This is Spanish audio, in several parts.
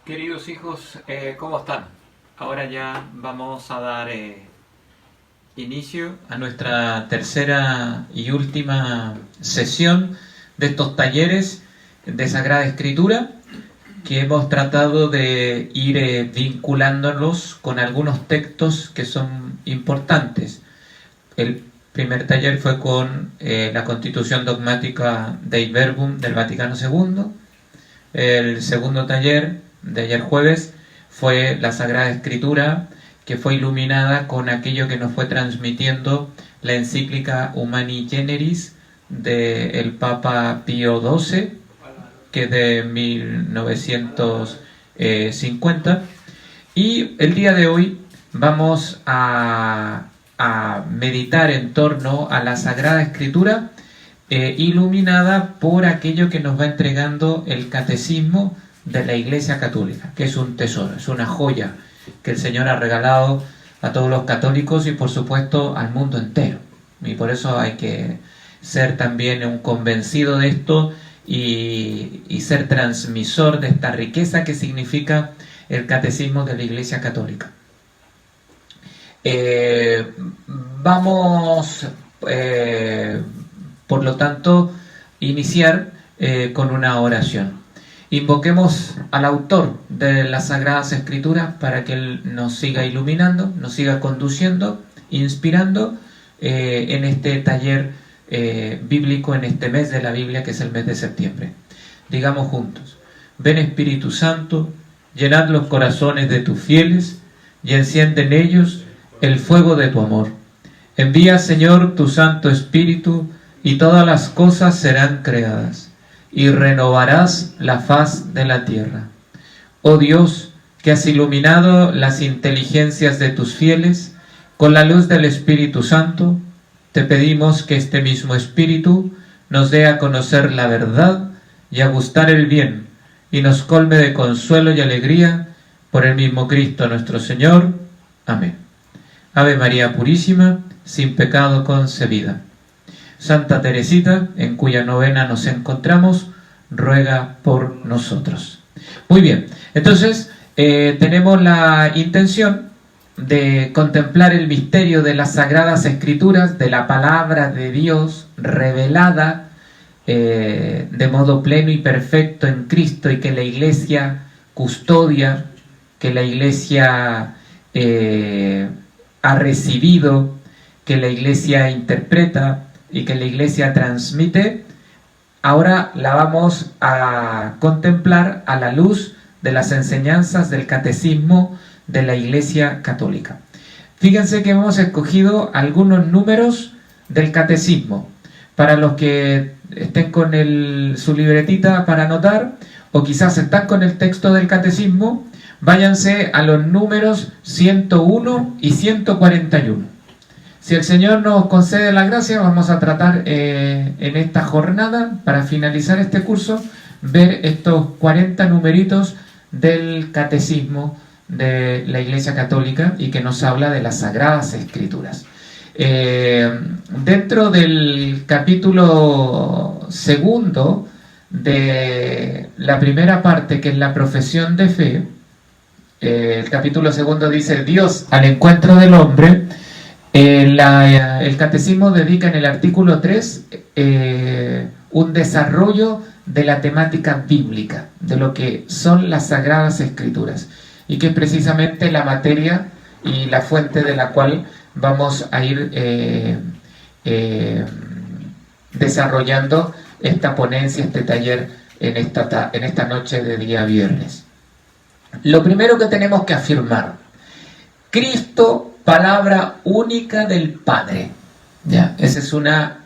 Queridos hijos, ¿cómo están? Ahora ya vamos a dar inicio a nuestra tercera y última sesión de estos talleres de Sagrada Escritura, que hemos tratado de ir vinculándolos con algunos textos que son importantes. El primer taller fue con la Constitución Dogmática Dei Verbum del Vaticano II. El segundo taller de ayer jueves fue la Sagrada Escritura, que fue iluminada con aquello que nos fue transmitiendo la encíclica Humani Generis del Papa Pío XII, que es de 1950. Y el día de hoy vamos a meditar en torno a la Sagrada Escritura, iluminada por aquello que nos va entregando el Catecismo de la Iglesia Católica, que es un tesoro, es una joya que el Señor ha regalado a todos los católicos y por supuesto al mundo entero. Y por eso hay que ser también un convencido de esto y ser transmisor de esta riqueza que significa el Catecismo de la Iglesia Católica. Vamos, por lo tanto, iniciar con una oración. Invoquemos al autor de las Sagradas Escrituras para que Él nos siga iluminando, nos siga conduciendo, inspirando en este taller bíblico, en este mes de la Biblia que es el mes de septiembre. Digamos juntos: ven Espíritu Santo, llenad los corazones de tus fieles y enciende en ellos el fuego de tu amor. Envía, Señor, tu Santo Espíritu y todas las cosas serán creadas y renovarás la faz de la tierra. Oh Dios, que has iluminado las inteligencias de tus fieles con la luz del Espíritu Santo, te pedimos que este mismo Espíritu nos dé a conocer la verdad y a gustar el bien, y nos colme de consuelo y alegría por el mismo Cristo nuestro Señor. Amén. Ave María Purísima, sin pecado concebida. Santa Teresita, en cuya novena nos encontramos, ruega por nosotros. Muy bien, entonces tenemos la intención de contemplar el misterio de las Sagradas Escrituras, de la palabra de Dios revelada de modo pleno y perfecto en Cristo, y que la Iglesia custodia, que la Iglesia ha recibido, que la Iglesia interpreta y que la Iglesia transmite. Ahora la vamos a contemplar a la luz de las enseñanzas del Catecismo de la Iglesia Católica. Fíjense que hemos escogido algunos números del Catecismo. Para los que estén con su libretita para anotar, o quizás están con el texto del Catecismo, váyanse a los números 101 y 141. Si el Señor nos concede la gracia, vamos a tratar en esta jornada, para finalizar este curso, ver estos 40 numeritos del Catecismo de la Iglesia Católica y que nos habla de las Sagradas Escrituras. Dentro del capítulo segundo de la primera parte, que es la profesión de fe, el capítulo segundo dice: Dios al encuentro del hombre. El Catecismo dedica en el artículo 3 un desarrollo de la temática bíblica, de lo que son las Sagradas Escrituras, y que es precisamente la materia y la fuente de la cual vamos a ir desarrollando esta ponencia, este taller en esta noche de día viernes. Lo primero que tenemos que afirmar: Cristo, palabra única del Padre. Ya, esa es una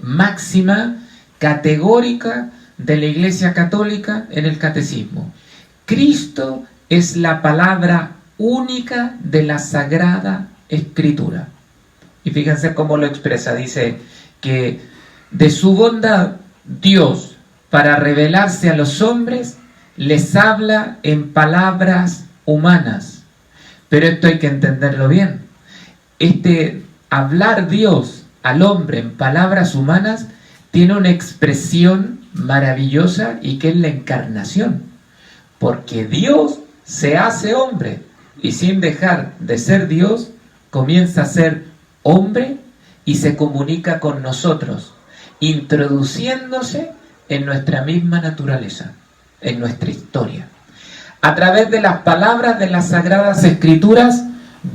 máxima categórica de la Iglesia Católica en el Catecismo. Cristo es la palabra única de la Sagrada Escritura. Y fíjense cómo lo expresa. Dice que de su bondad Dios, para revelarse a los hombres, les habla en palabras humanas. Pero esto hay que entenderlo bien. Hablar Dios al hombre en palabras humanas tiene una expresión maravillosa, y que es la encarnación. porque Dios se hace hombre y sin dejar de ser Dios, comienza a ser hombre y se comunica con nosotros, introduciéndose en nuestra misma naturaleza, en nuestra historia. A través de las palabras de las Sagradas Escrituras,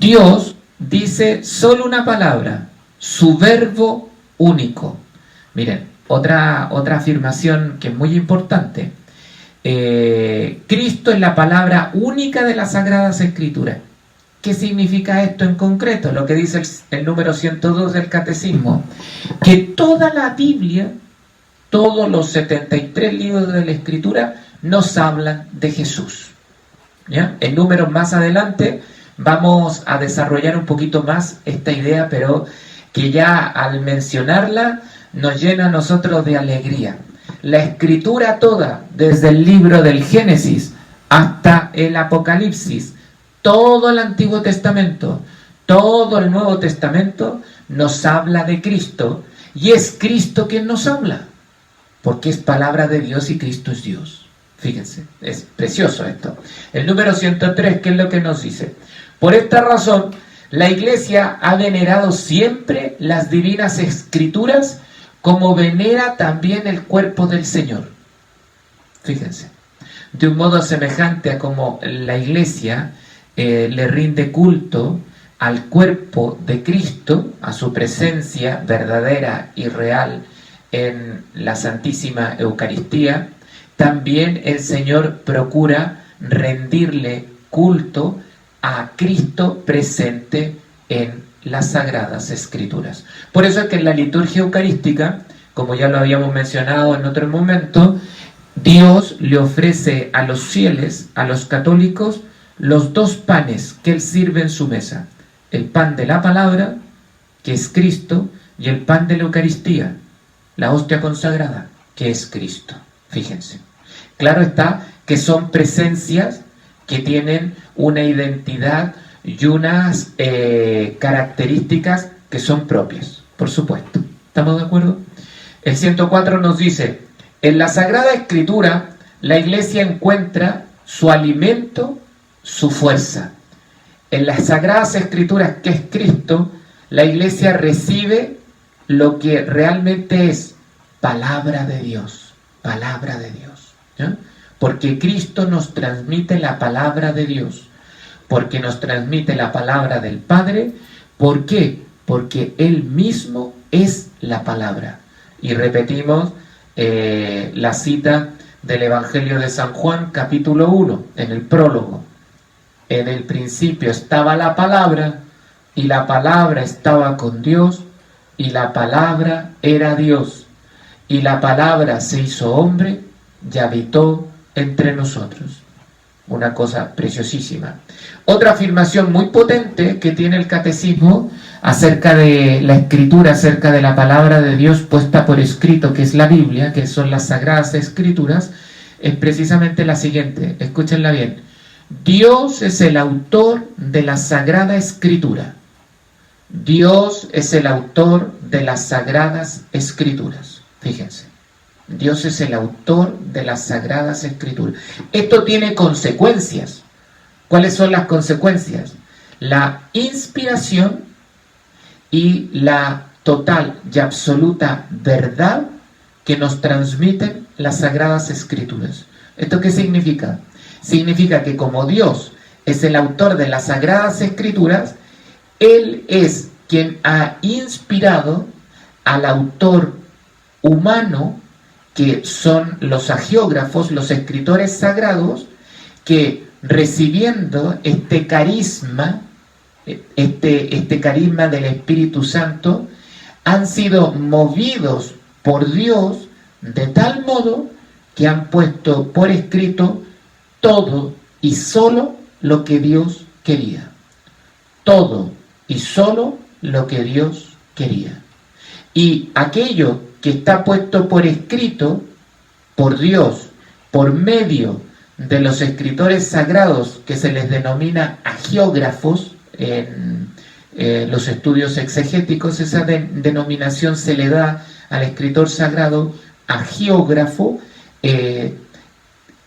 Dios dice solo una palabra, su verbo único. Miren, otra afirmación que es muy importante. Cristo es la palabra única de las Sagradas Escrituras. ¿Qué significa esto en concreto? Lo que dice el número 102 del Catecismo, que toda la Biblia, todos los 73 libros de la Escritura nos hablan de Jesús. ¿Ya? En números más adelante vamos a desarrollar un poquito más esta idea, pero que ya al mencionarla nos llena a nosotros de alegría. La Escritura toda, desde el libro del Génesis hasta el Apocalipsis, todo el Antiguo Testamento, todo el Nuevo Testamento nos habla de Cristo, y es Cristo quien nos habla, porque es palabra de Dios y Cristo es Dios. Fíjense, es precioso esto. El número 103, ¿qué es lo que nos dice? Por esta razón, la Iglesia ha venerado siempre las divinas Escrituras como venera también el cuerpo del Señor. Fíjense, de un modo semejante a como la Iglesia le rinde culto al cuerpo de Cristo, a su presencia verdadera y real en la Santísima Eucaristía, también el Señor procura rendirle culto a Cristo presente en las Sagradas Escrituras. Por eso es que en la liturgia eucarística, como ya lo habíamos mencionado en otro momento, Dios le ofrece a los fieles, a los católicos, los dos panes que Él sirve en su mesa: el pan de la palabra, que es Cristo, y el pan de la Eucaristía, la hostia consagrada, que es Cristo. Fíjense. Claro está que son presencias que tienen una identidad y unas características que son propias, por supuesto. ¿Estamos de acuerdo? El 104 nos dice: en la Sagrada Escritura la Iglesia encuentra su alimento, su fuerza. En las Sagradas Escrituras, que es Cristo, la Iglesia recibe lo que realmente es palabra de Dios, palabra de Dios, ¿ya? Porque Cristo nos transmite la palabra de Dios, porque nos transmite la palabra del Padre. ¿Por qué? Porque Él mismo es la palabra. Y repetimos la cita del Evangelio de San Juan, capítulo 1, en el prólogo. En el principio estaba la palabra, y la palabra estaba con Dios, y la palabra era Dios. Y la palabra se hizo hombre y habitó entre nosotros. Una cosa preciosísima. Otra afirmación muy potente que tiene el Catecismo acerca de la Escritura, acerca de la palabra de Dios puesta por escrito, que es la Biblia, que son las Sagradas Escrituras, es precisamente la siguiente. Escúchenla bien. Dios es el autor de la Sagrada Escritura. Dios es el autor de las Sagradas Escrituras. Fíjense. Dios es el autor de las Sagradas Escrituras. Esto tiene consecuencias. ¿Cuáles son las consecuencias? La inspiración y la total y absoluta verdad que nos transmiten las Sagradas Escrituras. ¿Esto qué significa? Significa que como Dios es el autor de las Sagradas Escrituras, Él es quien ha inspirado al autor humano, que son los agiógrafos, los escritores sagrados, que recibiendo este carisma, este carisma del Espíritu Santo, han sido movidos por Dios de tal modo que han puesto por escrito todo y solo lo que Dios quería. Todo y solo lo que Dios quería. Y aquello que está puesto por escrito por Dios, por medio de los escritores sagrados, que se les denomina agiógrafos en los estudios exegéticos, esa denominación se le da al escritor sagrado agiógrafo.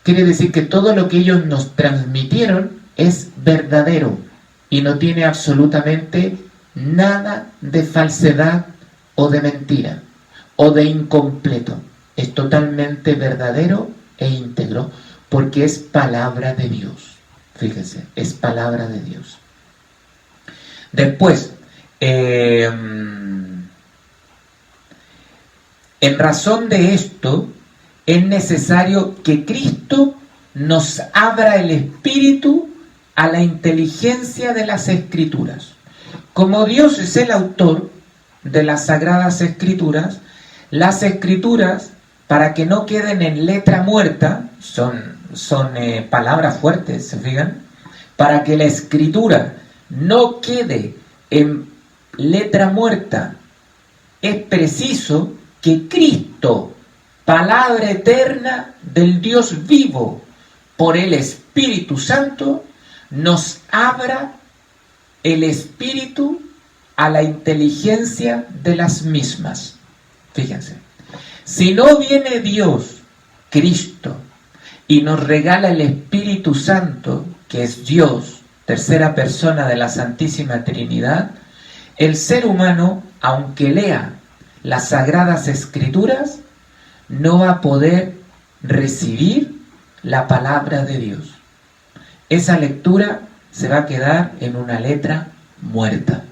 quiere decir que todo lo que ellos nos transmitieron es verdadero y no tiene absolutamente nada de falsedad o de mentira o de incompleto. Es totalmente verdadero e íntegro porque es palabra de Dios. Fíjense, es palabra de Dios. Después, en razón de esto, es necesario que Cristo nos abra el espíritu a la inteligencia de las Escrituras. Como Dios es el autor de las Sagradas Escrituras, las Escrituras, para que no queden en letra muerta, son palabras fuertes, ¿se fijan? Para que la Escritura no quede en letra muerta, es preciso que Cristo, palabra eterna del Dios vivo, por el Espíritu Santo, nos abra el espíritu a la inteligencia de las mismas. Fíjense, si no viene Dios, Cristo, y nos regala el Espíritu Santo, que es Dios, tercera persona de la Santísima Trinidad, el ser humano, aunque lea las Sagradas Escrituras, no va a poder recibir la palabra de Dios. Esa lectura se va a quedar en una letra muerta.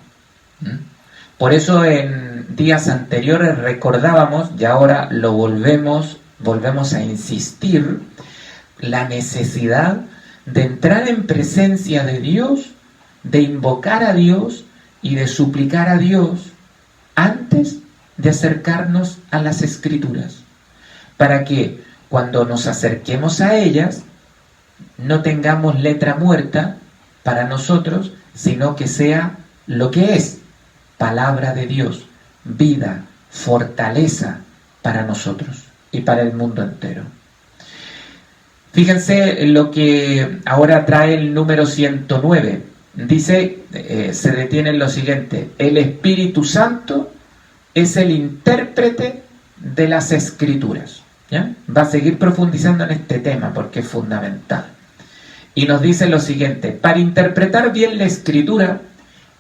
Por eso en días anteriores recordábamos, y ahora lo volvemos a insistir, la necesidad de entrar en presencia de Dios, de invocar a Dios y de suplicar a Dios antes de acercarnos a las Escrituras, para que cuando nos acerquemos a ellas no tengamos letra muerta para nosotros, sino que sea lo que es palabra de Dios, vida, fortaleza para nosotros y para el mundo entero. Fíjense lo que ahora trae el número 109. Dice, se detiene en lo siguiente: el Espíritu Santo es el intérprete de las Escrituras. ¿Ya? Va a seguir profundizando en este tema porque es fundamental. Y nos dice lo siguiente: para interpretar bien la Escritura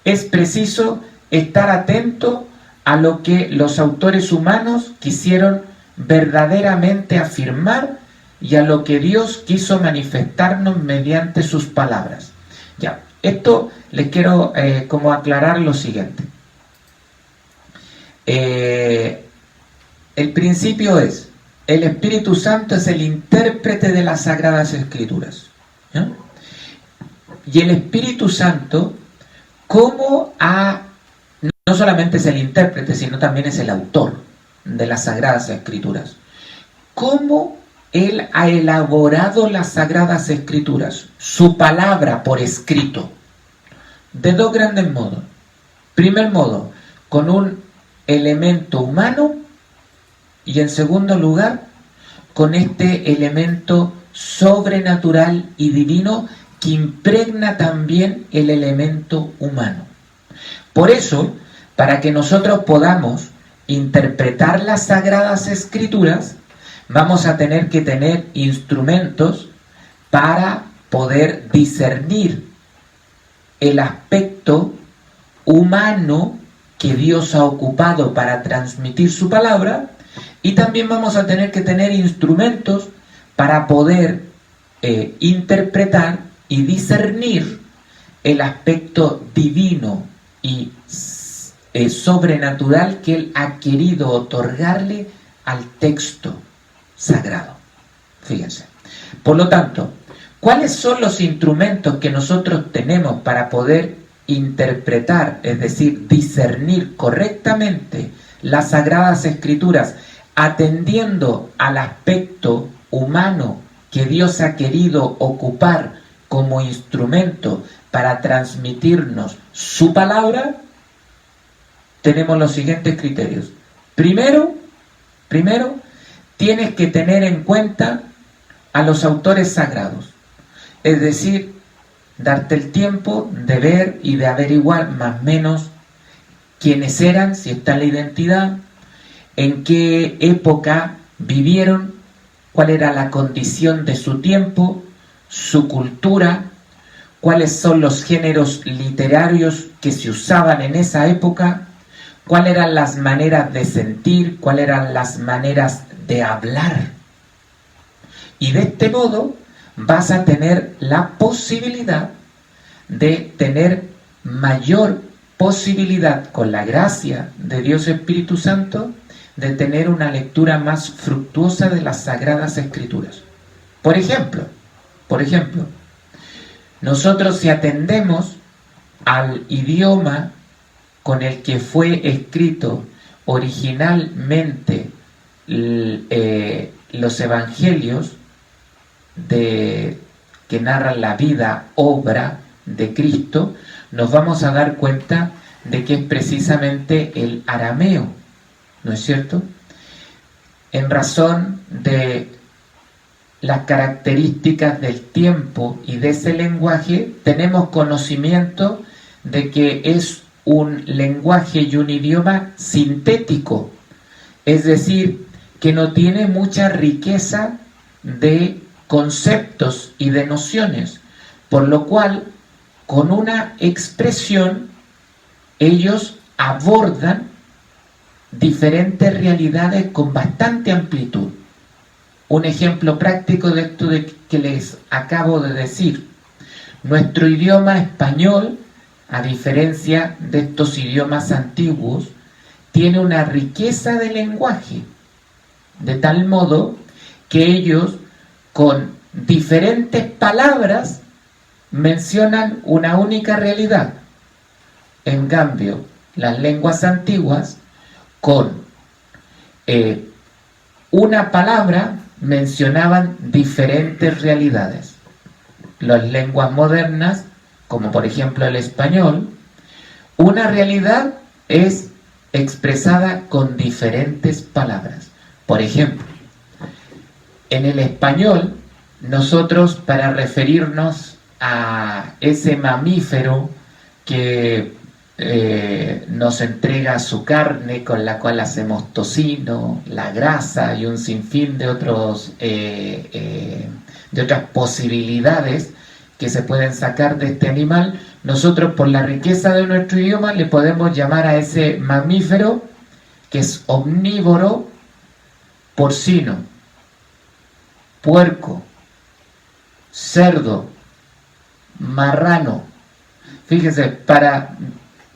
es preciso estar atento a lo que los autores humanos quisieron verdaderamente afirmar y a lo que Dios quiso manifestarnos mediante sus palabras. Ya, esto les quiero como aclarar lo siguiente. El principio es: el Espíritu Santo es el intérprete de las Sagradas Escrituras. ¿Ya? Y el Espíritu Santo, no solamente es el intérprete, sino también es el autor de las Sagradas Escrituras. ¿Cómo Él ha elaborado las Sagradas Escrituras? Su palabra por escrito. De dos grandes modos. Primer modo, con un elemento humano, y en segundo lugar, con este elemento sobrenatural y divino que impregna también el elemento humano. Por eso, para que nosotros podamos interpretar las Sagradas Escrituras, vamos a tener que tener instrumentos para poder discernir el aspecto humano que Dios ha ocupado para transmitir su palabra, y también vamos a tener que tener instrumentos para poder interpretar y discernir el aspecto divino y sobrenatural que Él ha querido otorgarle al texto sagrado. Fíjense. Por lo tanto, ¿cuáles son los instrumentos que nosotros tenemos para poder interpretar, es decir, discernir correctamente las Sagradas Escrituras, atendiendo al aspecto humano que Dios ha querido ocupar como instrumento para transmitirnos su palabra? Tenemos los siguientes criterios. Primero, tienes que tener en cuenta a los autores sagrados, es decir, darte el tiempo de ver y de averiguar más o menos quiénes eran, si está la identidad, en qué época vivieron, cuál era la condición de su tiempo, su cultura, cuáles son los géneros literarios que se usaban en esa época, cuáles eran las maneras de sentir, cuáles eran las maneras de hablar. Y de este modo vas a tener la posibilidad de tener mayor posibilidad, con la gracia de Dios Espíritu Santo, de tener una lectura más fructuosa de las Sagradas Escrituras. Por ejemplo, nosotros si atendemos al idioma con el que fue escrito originalmente los evangelios que narran la vida, obra de Cristo, nos vamos a dar cuenta de que es precisamente el arameo, ¿no es cierto? En razón de las características del tiempo y de ese lenguaje, tenemos conocimiento de que es un lenguaje y un idioma sintético, es decir, que no tiene mucha riqueza de conceptos y de nociones, por lo cual, con una expresión, ellos abordan diferentes realidades con bastante amplitud. Un ejemplo práctico de esto que les acabo de decir: nuestro idioma español, a diferencia de estos idiomas antiguos, tiene una riqueza de lenguaje, de tal modo que ellos con diferentes palabras mencionan una única realidad. En cambio, las lenguas antiguas, con una palabra, mencionaban diferentes realidades. Las lenguas modernas, como por ejemplo el español, una realidad es expresada con diferentes palabras. Por ejemplo, en el español, nosotros, para referirnos a ese mamífero que nos entrega su carne, con la cual hacemos tocino, la grasa y un sinfín de otras posibilidades que se pueden sacar de este animal, nosotros, por la riqueza de nuestro idioma, le podemos llamar a ese mamífero, que es omnívoro, porcino, puerco, cerdo, marrano. Fíjense, para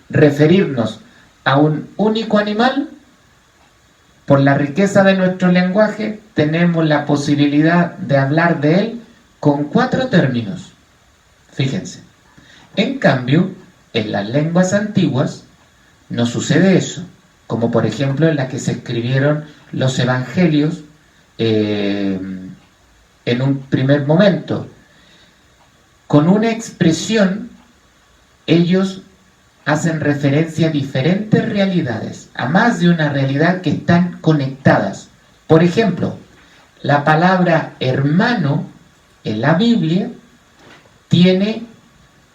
referirnos a un único animal, por la riqueza de nuestro lenguaje, tenemos la posibilidad de hablar de él con 4 términos. Fíjense. En cambio, en las lenguas antiguas no sucede eso, como por ejemplo en la que se escribieron los evangelios en un primer momento. Con una expresión, ellos hacen referencia a diferentes realidades, a más de una realidad que están conectadas. Por ejemplo, la palabra hermano en la Biblia tiene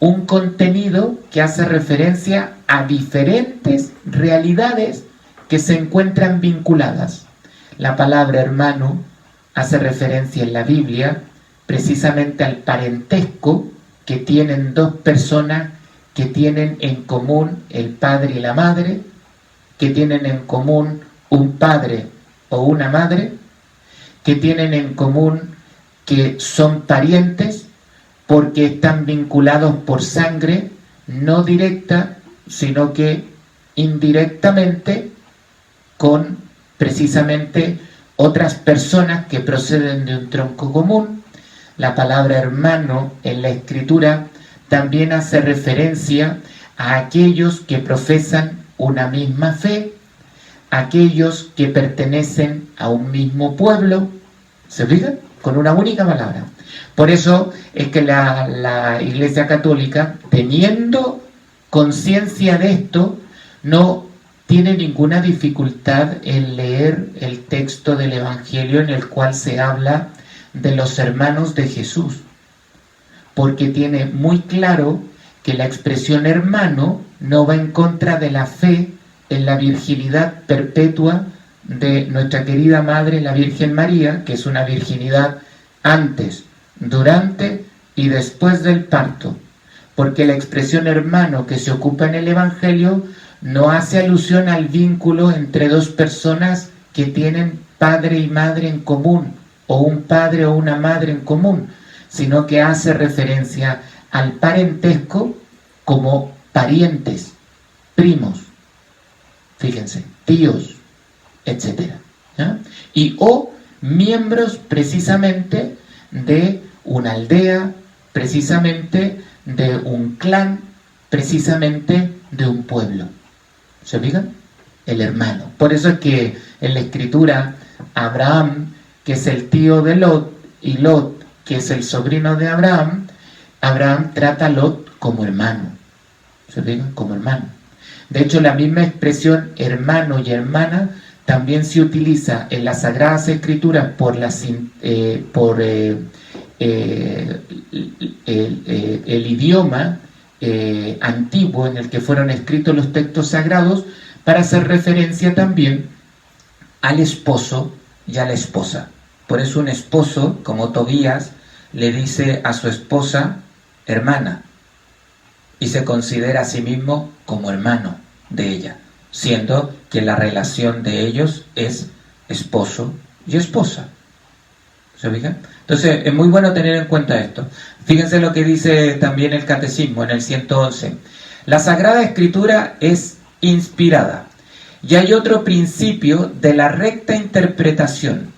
un contenido que hace referencia a diferentes realidades que se encuentran vinculadas. La palabra hermano hace referencia en la Biblia precisamente al parentesco que tienen 2 personas que tienen en común el padre y la madre, que tienen en común un padre o una madre, que tienen en común que son parientes porque están vinculados por sangre, no directa, sino que indirectamente, con precisamente otras personas que proceden de un tronco común. La palabra hermano en la Escritura también hace referencia a aquellos que profesan una misma fe, aquellos que pertenecen a un mismo pueblo. ¿Se fijan? Con una única palabra. Por eso es que la Iglesia Católica, teniendo conciencia de esto, no tiene ninguna dificultad en leer el texto del Evangelio en el cual se habla de los hermanos de Jesús, porque tiene muy claro que la expresión hermano no va en contra de la fe en la virginidad perpetua de nuestra querida Madre, la Virgen María, que es una virginidad antes, durante y después del parto, porque la expresión hermano que se ocupa en el Evangelio no hace alusión al vínculo entre dos personas que tienen padre y madre en común, o un padre o una madre en común, sino que hace referencia al parentesco como parientes, primos, fíjense, tíos, etc. ¿Ya? Y o miembros precisamente de una aldea, precisamente de un clan, precisamente de un pueblo. ¿Se fijan? El hermano. Por eso es que en la escritura Abraham, que es el tío de Lot, y Lot, que es el sobrino de Abraham, Abraham trata a Lot como hermano. ¿Se fijan? Como hermano. De hecho, la misma expresión hermano y hermana también se utiliza en las Sagradas Escrituras por el idioma antiguo en el que fueron escritos los textos sagrados, para hacer referencia también al esposo y a la esposa. Por eso un esposo, como Tobías, le dice a su esposa hermana, y se considera a sí mismo como hermano de ella, siendo que la relación de ellos es esposo y esposa. ¿Se fijan? Entonces es muy bueno tener en cuenta esto. Fíjense lo que dice también el Catecismo en el 111. La Sagrada Escritura es inspirada, y hay otro principio de la recta interpretación,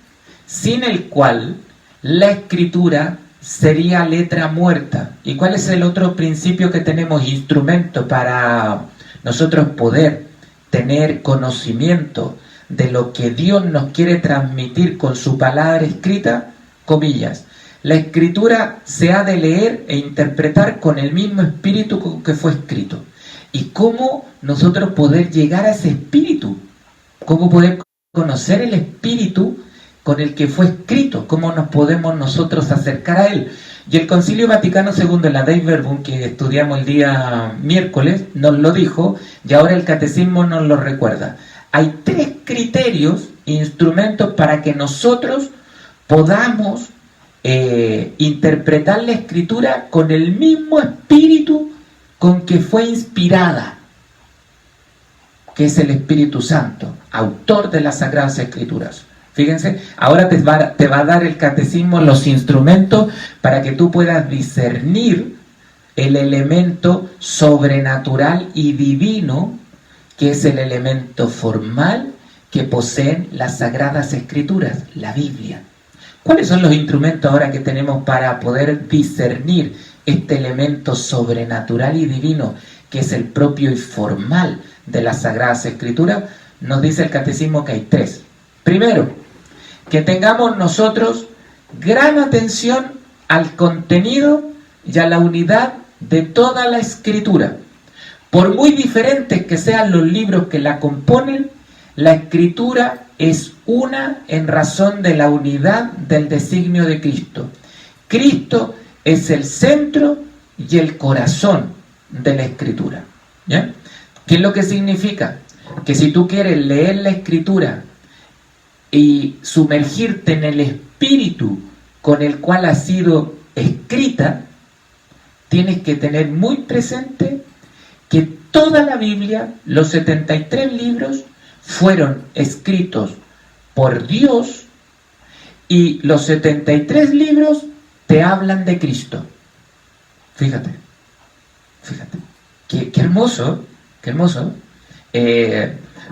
sin el cual la Escritura sería letra muerta. ¿Y cuál es el otro principio que tenemos? Instrumento para nosotros poder tener conocimiento de lo que Dios nos quiere transmitir con su palabra escrita, comillas. La Escritura se ha de leer e interpretar con el mismo espíritu con que fue escrito. ¿Y cómo nosotros poder llegar a ese espíritu? ¿Cómo poder conocer el espíritu con el que fue escrito? ¿Cómo nos podemos nosotros acercar a él? Y el Concilio Vaticano II, en la Dei Verbum, que estudiamos el día miércoles, nos lo dijo, y ahora el Catecismo nos lo recuerda. Hay 3 criterios, instrumentos para que nosotros podamos interpretar la Escritura con el mismo espíritu con que fue inspirada, que es el Espíritu Santo, autor de las Sagradas Escrituras. Fíjense, ahora te va a dar el Catecismo los instrumentos para que tú puedas discernir el elemento sobrenatural y divino, que es el elemento formal que poseen las Sagradas Escrituras, la Biblia. ¿Cuáles son los instrumentos ahora que tenemos para poder discernir este elemento sobrenatural y divino, que es el propio y formal de las Sagradas Escrituras? Nos dice el Catecismo que hay 3. Primero, que tengamos nosotros gran atención al contenido y a la unidad de toda la Escritura. Por muy diferentes que sean los libros que la componen, la Escritura es una en razón de la unidad del designio de Cristo. Cristo es el centro y el corazón de la Escritura. ¿Ya? ¿Qué es lo que significa? Que si tú quieres leer la Escritura y sumergirte en el espíritu con el cual ha sido escrita, tienes que tener muy presente que toda la Biblia, los 73 libros, fueron escritos por Dios, y los 73 libros te hablan de Cristo. Fíjate. Qué hermoso, qué hermoso.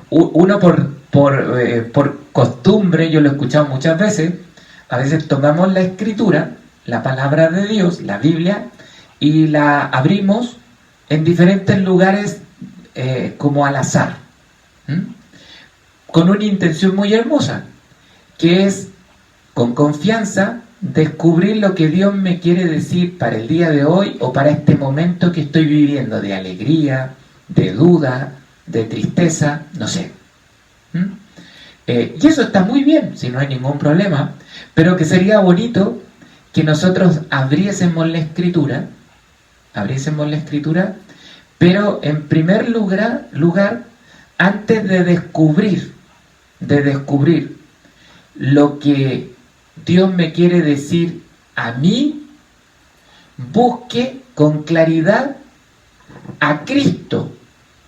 Uno por costumbre, yo lo he escuchado muchas veces, a veces tomamos la Escritura, la palabra de Dios, la Biblia, y la abrimos en diferentes lugares como al azar, con una intención muy hermosa, que es, con confianza, descubrir lo que Dios me quiere decir para el día de hoy o para este momento que estoy viviendo, de alegría, de duda, de tristeza, no sé. Y eso está muy bien, si no hay ningún problema, pero que sería bonito que nosotros abriésemos la Escritura, pero en primer lugar, antes de descubrir de descubrir lo que Dios me quiere decir a mí, busque con claridad a Cristo,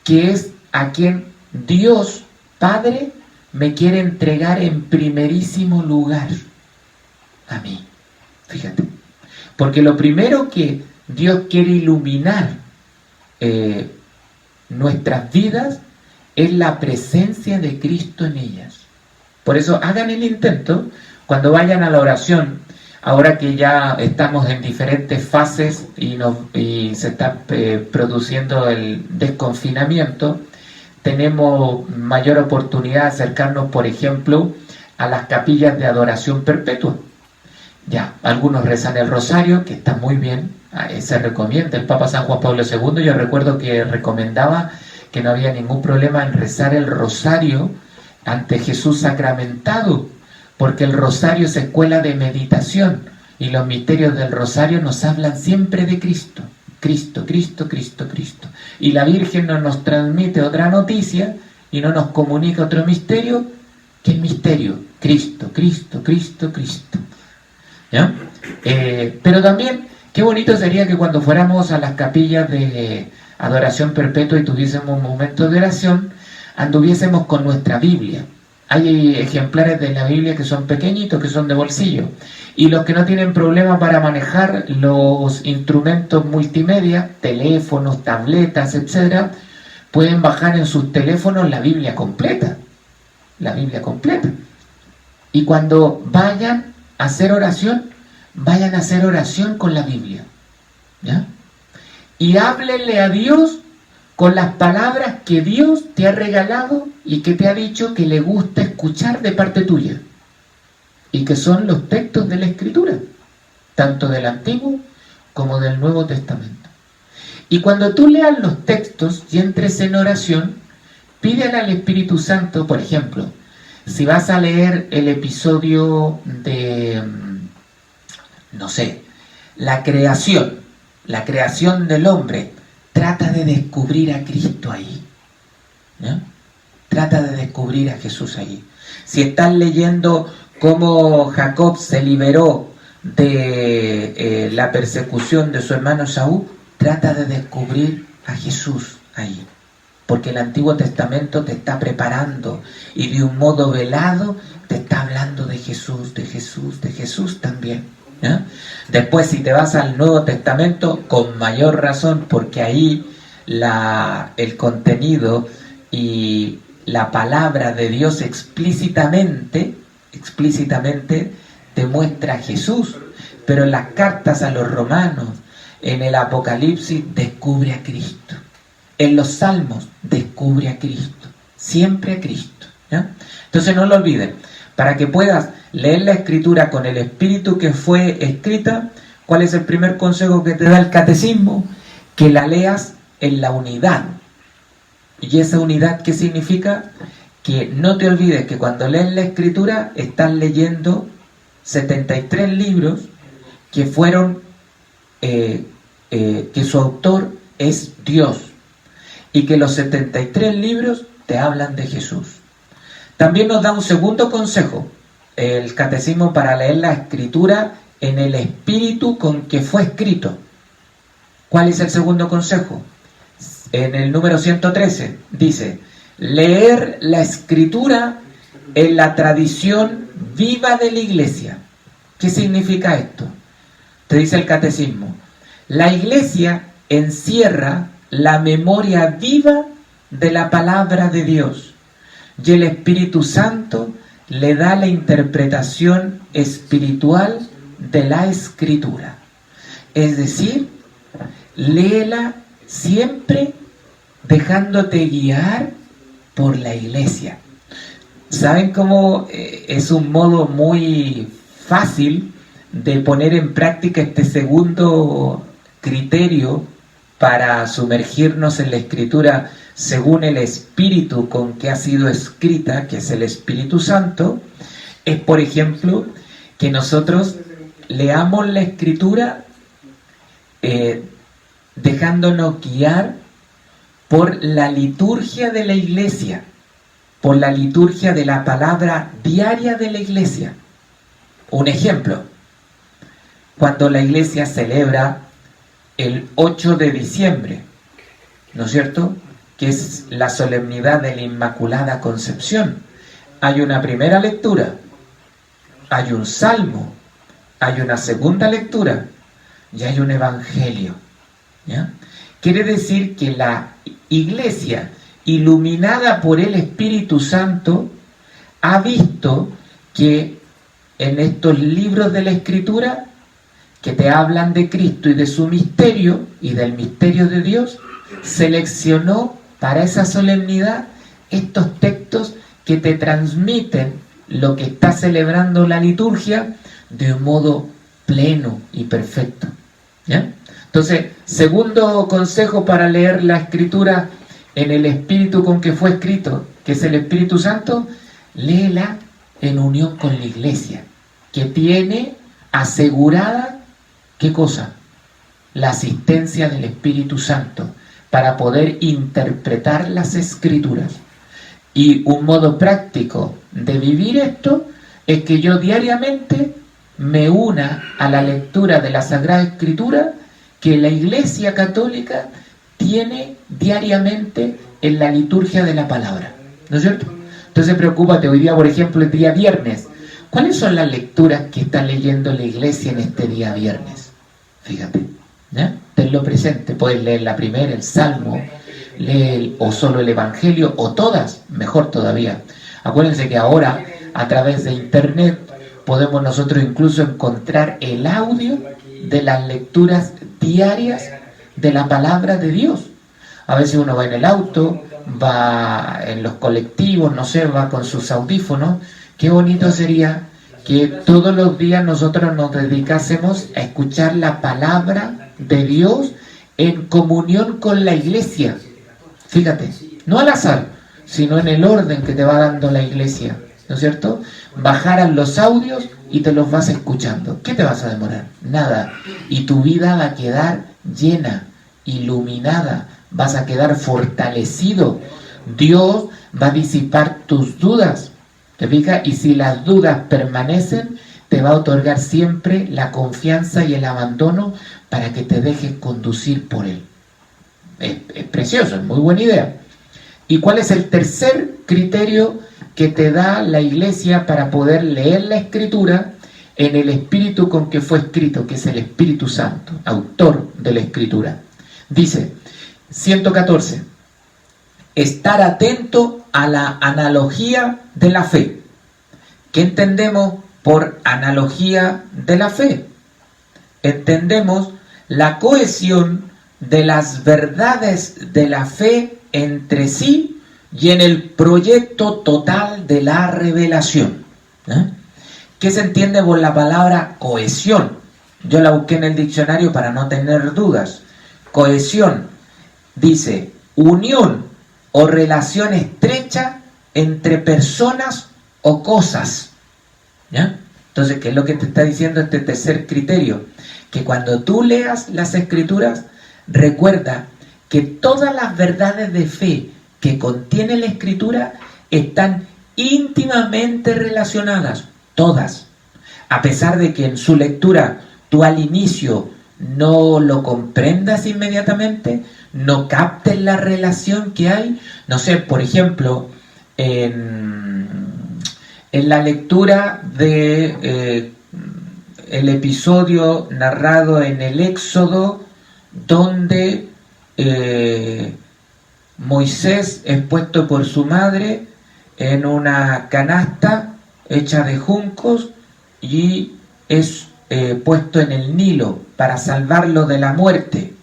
que es a quien Dios Padre me quiere entregar en primerísimo lugar a mí. Fíjate, porque lo primero que Dios quiere iluminar nuestras vidas es la presencia de Cristo en ellas. Por eso hagan el intento cuando vayan a la oración, ahora que ya estamos en diferentes fases y se está produciendo el desconfinamiento, tenemos mayor oportunidad de acercarnos, por ejemplo, a las capillas de adoración perpetua. Ya, algunos rezan el rosario, que está muy bien, se recomienda. El Papa San Juan Pablo II, yo recuerdo que recomendaba que no había ningún problema en rezar el rosario ante Jesús sacramentado, porque el rosario es escuela de meditación y los misterios del rosario nos hablan siempre de Cristo. Cristo, Cristo, Cristo, Cristo. Y la Virgen no nos transmite otra noticia y no nos comunica otro misterio que el misterio. Cristo, Cristo, Cristo, Cristo. ¿Ya? Pero también, qué bonito sería que cuando fuéramos a las capillas de adoración perpetua y tuviésemos un momento de oración, anduviésemos con nuestra Biblia. Hay ejemplares de la Biblia que son pequeñitos, que son de bolsillo. Y los que no tienen problema para manejar los instrumentos multimedia, teléfonos, tabletas, etc., pueden bajar en sus teléfonos la Biblia completa. La Biblia completa. Y cuando vayan a hacer oración, vayan a hacer oración con la Biblia. ¿Ya? Y háblenle a Dios con las palabras que Dios te ha regalado y que te ha dicho que le gusta escuchar de parte tuya. Y que son los textos de la Escritura, tanto del Antiguo como del Nuevo Testamento. Y cuando tú leas los textos y entres en oración, pídele al Espíritu Santo, por ejemplo, si vas a leer el episodio de, no sé, la creación del hombre, trata de descubrir a Cristo ahí. ¿No? Trata de descubrir a Jesús ahí. Si estás leyendo cómo Jacob se liberó de la persecución de su hermano Saúl, trata de descubrir a Jesús ahí. Porque el Antiguo Testamento te está preparando y de un modo velado te está hablando de Jesús, de Jesús, de Jesús también. ¿Ya? Después, si te vas al Nuevo Testamento, con mayor razón, porque ahí el contenido y la palabra de Dios explícitamente te muestra a Jesús. Pero en las cartas a los romanos, en el Apocalipsis, descubre a Cristo. En los Salmos, descubre a Cristo. Siempre a Cristo. ¿Ya? Entonces no lo olviden. Para que puedas leer la Escritura con el espíritu que fue escrita, ¿cuál es el primer consejo que te da el Catecismo? Que la leas en la unidad. ¿Y esa unidad qué significa? Que no te olvides que cuando lees la Escritura estás leyendo 73 libros que fueron, que su autor es Dios, y que los 73 libros te hablan de Jesús. También nos da un segundo consejo, el Catecismo, para leer la Escritura en el espíritu con que fue escrito. ¿Cuál es el segundo consejo? En el número 113 dice: leer la Escritura en la tradición viva de la Iglesia. ¿Qué significa esto? Te dice el Catecismo: la Iglesia encierra la memoria viva de la palabra de Dios, y el Espíritu Santo le da la interpretación espiritual de la Escritura. Es decir, léela siempre dejándote guiar por la Iglesia. ¿Saben cómo es un modo muy fácil de poner en práctica este segundo criterio para sumergirnos en la Escritura según el espíritu con que ha sido escrita, que es el Espíritu Santo? Es, por ejemplo, que nosotros leamos la Escritura dejándonos guiar por la liturgia de la Iglesia. por la liturgia de la palabra diaria de la iglesia. Un ejemplo, cuando la iglesia celebra el 8 de diciembre, ¿no es cierto?, que es la solemnidad de la Inmaculada Concepción, hay una primera lectura, hay un salmo, hay una segunda lectura y hay un evangelio, ¿ya? Quiere decir que la iglesia, iluminada por el Espíritu Santo, ha visto que en estos libros de la Escritura, que te hablan de Cristo y de su misterio, y del misterio de Dios, seleccionó para esa solemnidad estos textos que te transmiten lo que está celebrando la liturgia de un modo pleno y perfecto, ¿ya? Entonces, segundo consejo para leer la Escritura en el espíritu con que fue escrito, que es el Espíritu Santo, léela en unión con la iglesia, que tiene asegurada, ¿qué cosa? La asistencia del Espíritu Santo para poder interpretar las Escrituras. Y un modo práctico de vivir esto es que yo diariamente me una a la lectura de la Sagrada Escritura que la Iglesia Católica tiene diariamente en la liturgia de la palabra, ¿no es cierto? Entonces preocúpate, hoy día, por ejemplo, el día viernes, ¿cuáles son las lecturas que está leyendo la Iglesia en este día viernes? Fíjate, ¿ya? Tenlo presente, puedes leer la primera, el Salmo, o solo el Evangelio, o todas, mejor todavía. Acuérdense que ahora, a través de Internet, podemos nosotros incluso encontrar el audio de las lecturas diarias de la palabra de Dios. A veces uno va en el auto, va en los colectivos, no sé, va con sus audífonos. Qué bonito sería que todos los días nosotros nos dedicásemos a escuchar la palabra de Dios en comunión con la iglesia. Fíjate, no al azar, sino en el orden que te va dando la iglesia, ¿no es cierto? Bajaran los audios y te los vas escuchando. ¿Qué te vas a demorar? Nada. Y tu vida va a quedar llena, iluminada, vas a quedar fortalecido. Dios va a disipar tus dudas, ¿te fijas? Y si las dudas permanecen, te va a otorgar siempre la confianza y el abandono para que te dejes conducir por Él. Es precioso, es muy buena idea. ¿Y cuál es el tercer criterio que te da la iglesia para poder leer la Escritura en el espíritu con que fue escrito, que es el Espíritu Santo, autor de la Escritura? Dice, 114, estar atento a la analogía de la fe. ¿Qué entendemos por analogía de la fe? Entendemos la cohesión de las verdades de la fe entre sí y en el proyecto total de la revelación. ¿Qué se entiende por la palabra cohesión? Yo la busqué en el diccionario para no tener dudas. Cohesión dice unión o relación estrecha entre personas o cosas, ¿ya? Entonces, ¿qué es lo que te está diciendo este tercer criterio? Que cuando tú leas las Escrituras, recuerda que todas las verdades de fe que contiene la Escritura están íntimamente relacionadas, todas. A pesar de que en su lectura tú al inicio no lo comprendas inmediatamente, no captes la relación que hay. No sé, por ejemplo, en la lectura de el episodio narrado en el Éxodo, donde Moisés es puesto por su madre en una canasta hecha de juncos y es puesto en el Nilo para salvarlo de la muerte.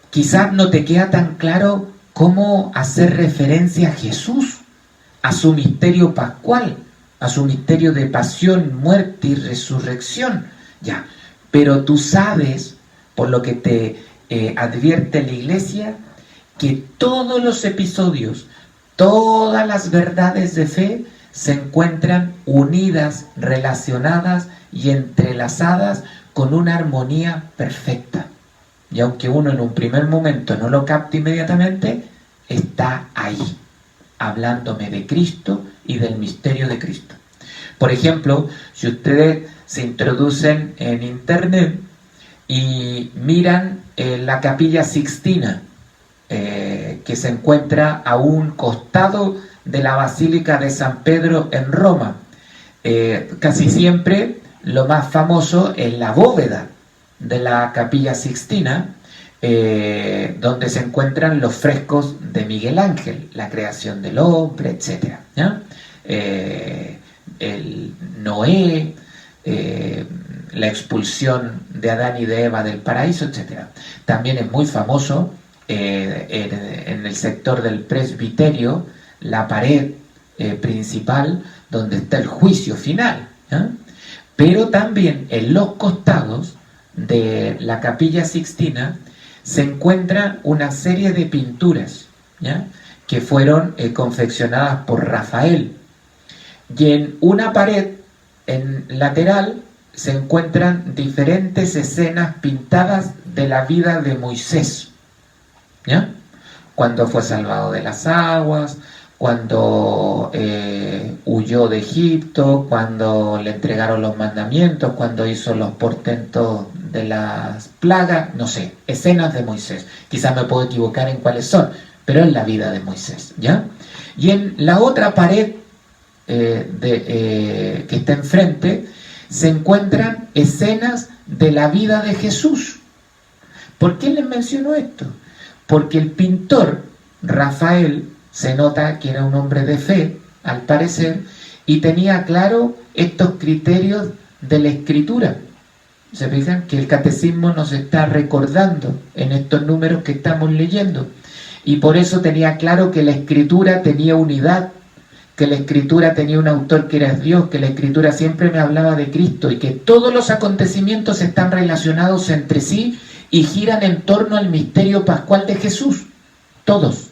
Quizás no te queda tan claro cómo hacer referencia a Jesús, a su misterio pascual, a su misterio de pasión, muerte y resurrección. Ya, pero tú sabes, por lo que te advierte la iglesia, que todos los episodios, todas las verdades de fe se encuentran unidas, relacionadas y entrelazadas con una armonía perfecta. Y aunque uno en un primer momento no lo capte inmediatamente, está ahí, hablándome de Cristo y del misterio de Cristo. Por ejemplo, si ustedes se introducen en internet y miran la Capilla Sixtina, que se encuentra a un costado de la Basílica de San Pedro en Roma, casi siempre lo más famoso es la bóveda de la Capilla Sixtina, donde se encuentran los frescos de Miguel Ángel, la creación del hombre, etc. ¿Ya? El Noé, la expulsión de Adán y de Eva del paraíso, etc. También es muy famoso en el sector del presbiterio, la pared principal donde está el juicio final, ¿ya? Pero también en los costados de la Capilla Sixtina se encuentra una serie de pinturas, ¿ya? Que fueron confeccionadas por Rafael, y en una pared en lateral se encuentran diferentes escenas pintadas de la vida de Moisés, ¿ya? Cuando fue salvado de las aguas, cuando huyó de Egipto, cuando le entregaron los mandamientos, cuando hizo los portentos de las plagas, no sé, escenas de Moisés. Quizás me puedo equivocar en cuáles son, pero es la vida de Moisés, ¿ya? Y en la otra pared que está enfrente se encuentran escenas de la vida de Jesús. ¿Por qué les menciono esto? Porque el pintor Rafael se nota que era un hombre de fe, al parecer, y tenía claro estos criterios de la Escritura. ¿Se fijan? Que el catecismo nos está recordando en estos números que estamos leyendo. Y por eso tenía claro que la Escritura tenía unidad, que la Escritura tenía un autor que era Dios, que la Escritura siempre me hablaba de Cristo y que todos los acontecimientos están relacionados entre sí y giran en torno al misterio pascual de Jesús. Todos,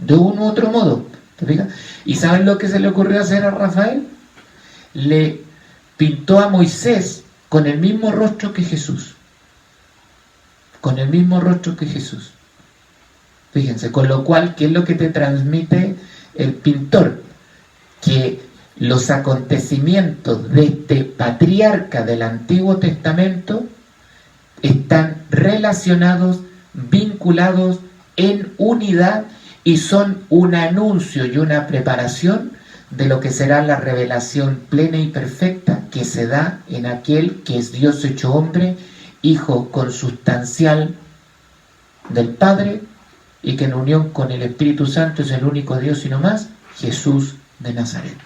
de un u otro modo. ¿Te fijas? ¿Y saben lo que se le ocurrió hacer a Rafael? Le pintó a Moisés con el mismo rostro que Jesús. Con el mismo rostro que Jesús. Fíjense, con lo cual, ¿qué es lo que te transmite el pintor? Que los acontecimientos de este patriarca del Antiguo Testamento están relacionados, vinculados en unidad y son un anuncio y una preparación de lo que será la revelación plena y perfecta que se da en aquel que es Dios hecho hombre, Hijo consustancial del Padre, y que en unión con el Espíritu Santo es el único Dios y no más, Jesús de Nazaret.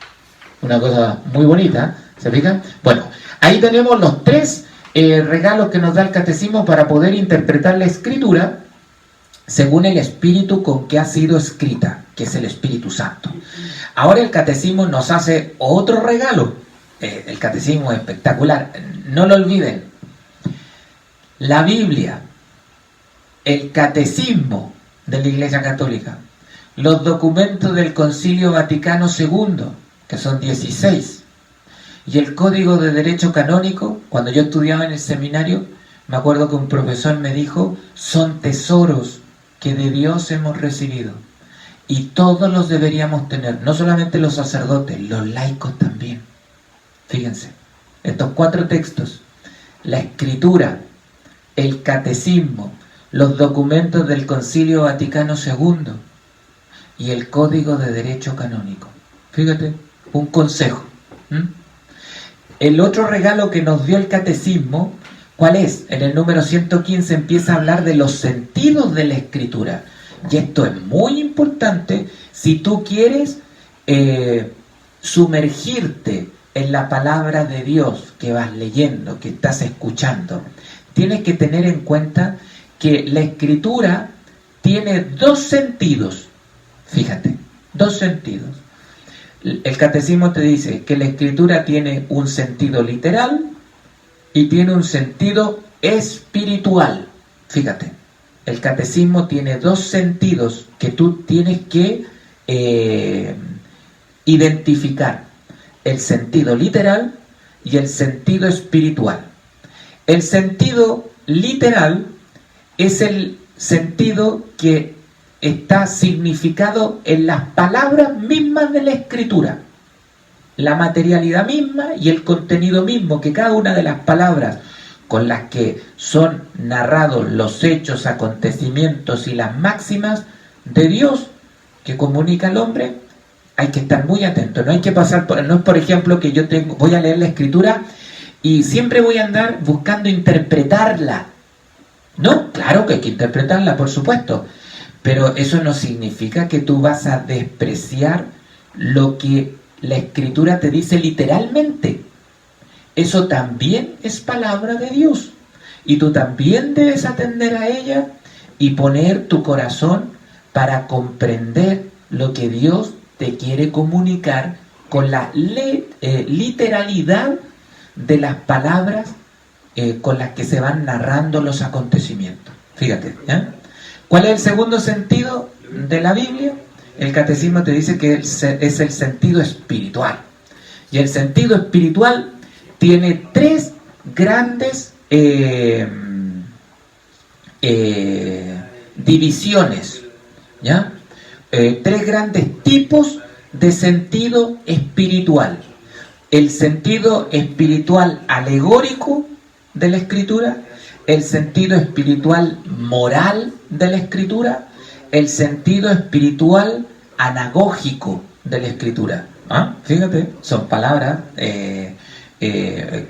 Una cosa muy bonita, ¿se fijan? Bueno, ahí tenemos los tres regalos que nos da el catecismo para poder interpretar la Escritura según el espíritu con que ha sido escrita, que es el Espíritu Santo. Ahora el catecismo nos hace otro regalo. El catecismo es espectacular, no lo olviden. La Biblia, el catecismo de la Iglesia Católica, los documentos del Concilio Vaticano II, que son 16, y el Código de Derecho Canónico. Cuando yo estudiaba en el seminario, me acuerdo que un profesor me dijo, son tesoros que de Dios hemos recibido y todos los deberíamos tener, no solamente los sacerdotes, los laicos también. Fíjense, estos 4 textos, la Escritura, el Catecismo, los documentos del Concilio Vaticano II y el Código de Derecho Canónico. Fíjate, un consejo. El otro regalo que nos dio el catecismo, ¿cuál es? En el número 115 empieza a hablar de los sentidos de la Escritura. Y esto es muy importante si tú quieres sumergirte en la palabra de Dios que vas leyendo, que estás escuchando. Tienes que tener en cuenta que la Escritura tiene 2 sentidos. Fíjate, 2 sentidos. El catecismo te dice que la Escritura tiene un sentido literal y tiene un sentido espiritual. Fíjate, el catecismo tiene 2 sentidos que tú tienes que identificar: el sentido literal y el sentido espiritual. El sentido literal es el sentido que está significado en las palabras mismas de la Escritura. La materialidad misma y el contenido mismo, que cada una de las palabras con las que son narrados los hechos, acontecimientos y las máximas de Dios que comunica al hombre, hay que estar muy atento. No hay que pasar por, no es por ejemplo que yo voy a leer la Escritura y siempre voy a andar buscando interpretarla. No, claro que hay que interpretarla, por supuesto, pero eso no significa que tú vas a despreciar lo que la Escritura te dice literalmente. Eso también es palabra de Dios y tú también debes atender a ella y poner tu corazón para comprender lo que Dios te quiere comunicar con la literalidad de las palabras con las que se van narrando los acontecimientos. Fíjate, ¿eh? ¿Cuál es el segundo sentido de la Biblia? El catecismo te dice que es el sentido espiritual. Y el sentido espiritual tiene tres grandes divisiones, ¿ya? Tres grandes tipos de sentido espiritual. El sentido espiritual alegórico de la Escritura, el sentido espiritual moral de la Escritura, el sentido espiritual anagógico de la Escritura. ¿Ah? Fíjate, son palabras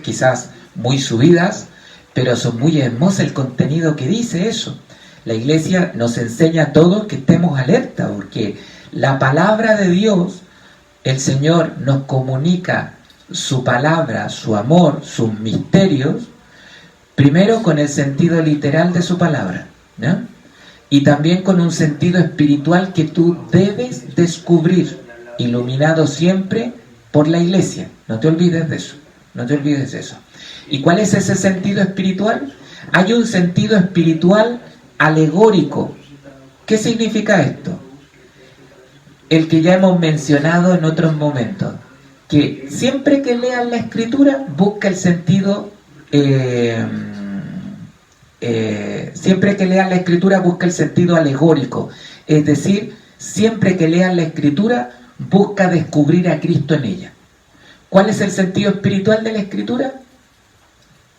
quizás muy subidas, pero son muy hermosas el contenido que dice eso. La Iglesia nos enseña a todos que estemos alerta, porque la palabra de Dios, el Señor nos comunica su palabra, su amor, sus misterios, primero con el sentido literal de su palabra, ¿no? Y también con un sentido espiritual que tú debes descubrir, iluminado siempre por la Iglesia. No te olvides de eso, no te olvides de eso. ¿Y cuál es ese sentido espiritual? Hay un sentido espiritual alegórico. ¿Qué significa esto? El que ya hemos mencionado en otros momentos, que siempre que leas la Escritura busca el sentido, siempre que leas la Escritura busca el sentido alegórico, es decir, siempre que leas la Escritura busca descubrir a Cristo en ella. ¿Cuál es el sentido espiritual de la Escritura?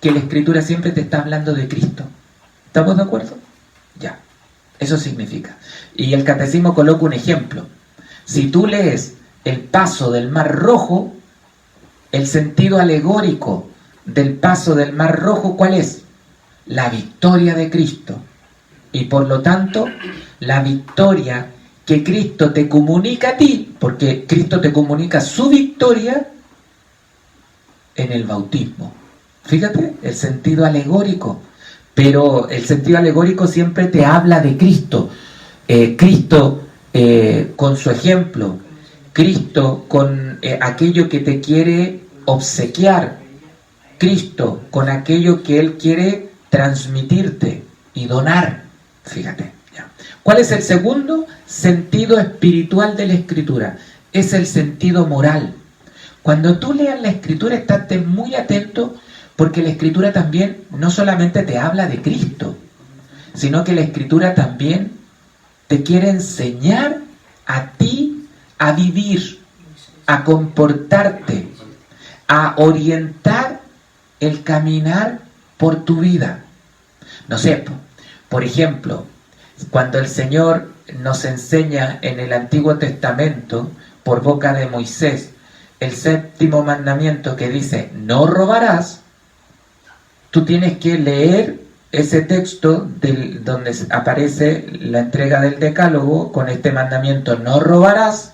Que la Escritura siempre te está hablando de Cristo. ¿Estamos de acuerdo? Ya, eso significa. Y el catecismo coloca un ejemplo. Si tú lees el paso del Mar Rojo, el sentido alegórico del paso del Mar Rojo, ¿cuál es? La victoria de Cristo. Y por lo tanto, la victoria que Cristo te comunica a ti, porque Cristo te comunica su victoria en el bautismo. Fíjate, el sentido alegórico. Pero el sentido alegórico siempre te habla de Cristo. Cristo con su ejemplo, Cristo con aquello que te quiere obsequiar, Cristo con aquello que Él quiere transmitirte y donar. Fíjate, ya. ¿Cuál es el segundo sentido espiritual de la Escritura? Es el sentido moral. Cuando tú leas la Escritura, estate muy atento, porque la Escritura también no solamente te habla de Cristo, sino que la Escritura también te quiere enseñar a ti a vivir, a comportarte, a orientar el caminar por tu vida. No sé, por ejemplo, cuando el Señor nos enseña en el Antiguo Testamento, por boca de Moisés, el séptimo mandamiento que dice, no robarás, tú tienes que leer ese texto donde aparece la entrega del decálogo con este mandamiento, no robarás,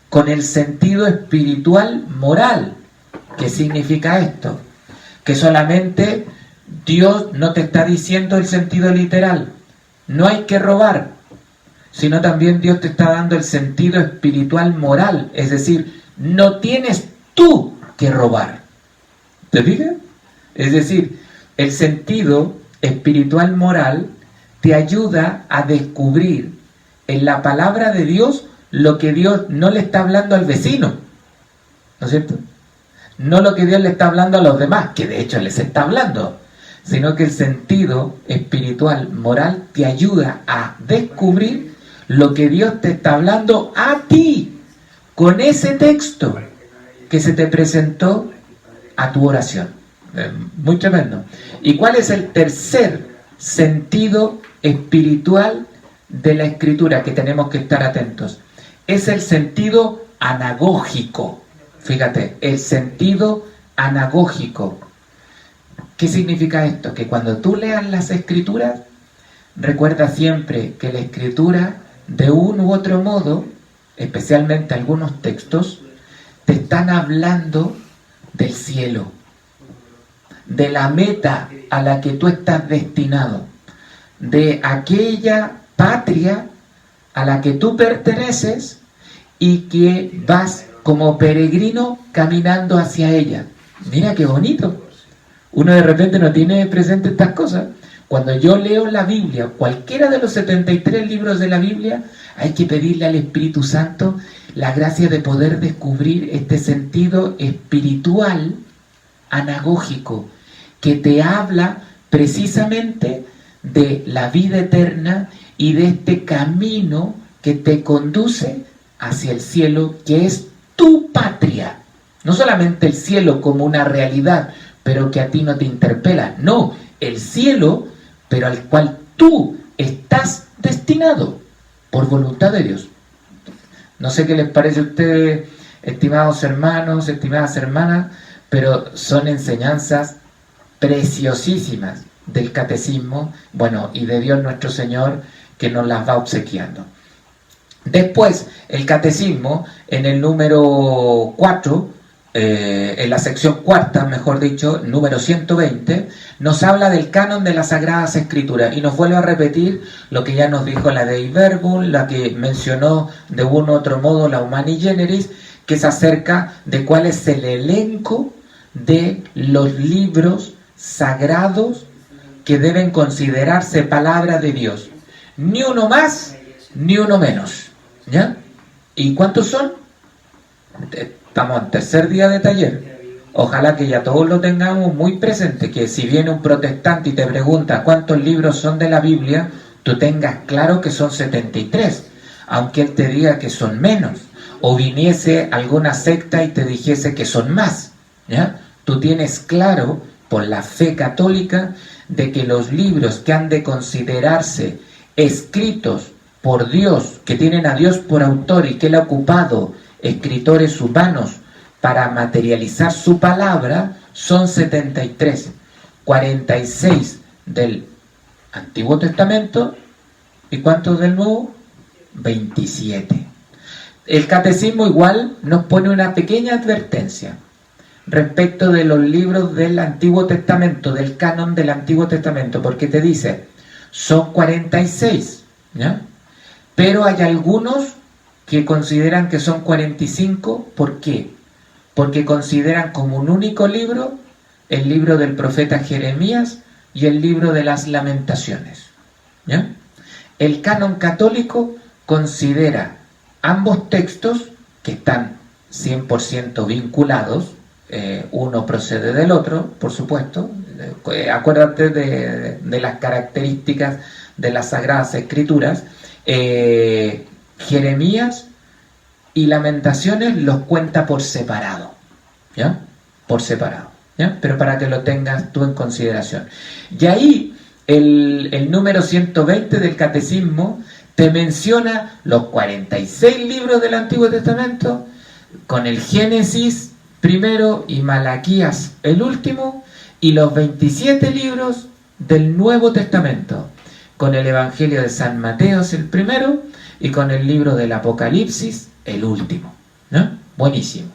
con el sentido espiritual moral. ¿Qué significa esto? Que solamente Dios no te está diciendo el sentido literal, no hay que robar, sino también Dios te está dando el sentido espiritual moral, es decir, no tienes tú que robar. ¿Te fijas? Es decir, el sentido espiritual moral te ayuda a descubrir en la palabra de Dios lo que Dios no le está hablando al vecino, ¿no es cierto? No lo que Dios le está hablando a los demás, que de hecho les está hablando, sino que el sentido espiritual moral te ayuda a descubrir lo que Dios te está hablando a ti con ese texto que se te presentó a tu oración. Muy tremendo. ¿Y cuál es el tercer sentido espiritual de la Escritura que tenemos que estar atentos? Es el sentido anagógico. Fíjate, el sentido anagógico. ¿Qué significa esto? Que cuando tú leas las Escrituras, recuerda siempre que la Escritura, de un u otro modo, especialmente algunos textos, te están hablando del cielo, de la meta a la que tú estás destinado, de aquella patria a la que tú perteneces y que vas como peregrino caminando hacia ella. Mira qué bonito. Uno de repente no tiene presente estas cosas. Cuando yo leo la Biblia, cualquiera de los 73 libros de la Biblia, hay que pedirle al Espíritu Santo la gracia de poder descubrir este sentido espiritual anagógico que te habla precisamente de la vida eterna y de este camino que te conduce hacia el cielo, que es tu patria. No solamente el cielo como una realidad, pero que a ti no te interpela. No, el cielo, pero al cual tú estás destinado por voluntad de Dios. No sé qué les parece a ustedes, estimados hermanos, estimadas hermanas, pero son enseñanzas preciosísimas del catecismo, bueno, y de Dios nuestro Señor, que nos las va obsequiando. Después, el catecismo, en el número 4, en la sección cuarta, mejor dicho, número 120, nos habla del canon de las Sagradas Escrituras y nos vuelve a repetir lo que ya nos dijo la Dei Verbum, la que mencionó de un u otro modo la Humani Generis, que es acerca de cuál es el elenco de los libros sagrados que deben considerarse palabra de Dios. Ni uno más, ni uno menos. ¿Ya? ¿Y cuántos son? Estamos en tercer día de taller. Ojalá que ya todos lo tengamos muy presente, que si viene un protestante y te pregunta cuántos libros son de la Biblia, tú tengas claro que son 73, aunque él te diga que son menos, o viniese alguna secta y te dijese que son más. ¿Ya? Tú tienes claro, por la fe católica, de que los libros que han de considerarse escritos por Dios, que tienen a Dios por autor y que Él ha ocupado escritores humanos para materializar su palabra, son 73, 46 del Antiguo Testamento, ¿y cuántos del Nuevo? 27. El catecismo igual nos pone una pequeña advertencia respecto de los libros del Antiguo Testamento, del canon del Antiguo Testamento, porque te dice, son 46, ¿ya? Pero hay algunos que consideran que son 45, ¿por qué? Porque consideran como un único libro el libro del profeta Jeremías y el libro de las Lamentaciones. ¿Ya? El canon católico considera ambos textos, que están 100% vinculados, uno procede del otro, por supuesto. Acuérdate de las características de las Sagradas Escrituras. Jeremías y Lamentaciones los cuenta por separado, ¿ya? Por separado, ¿ya? Pero para que lo tengas tú en consideración. Y ahí el número 120 del Catecismo te menciona los 46 libros del Antiguo Testamento, con el Génesis primero y Malaquías el último, y los 27 libros del Nuevo Testamento, con el Evangelio de San Mateo el primero y con el libro del Apocalipsis el último, ¿no? Buenísimo.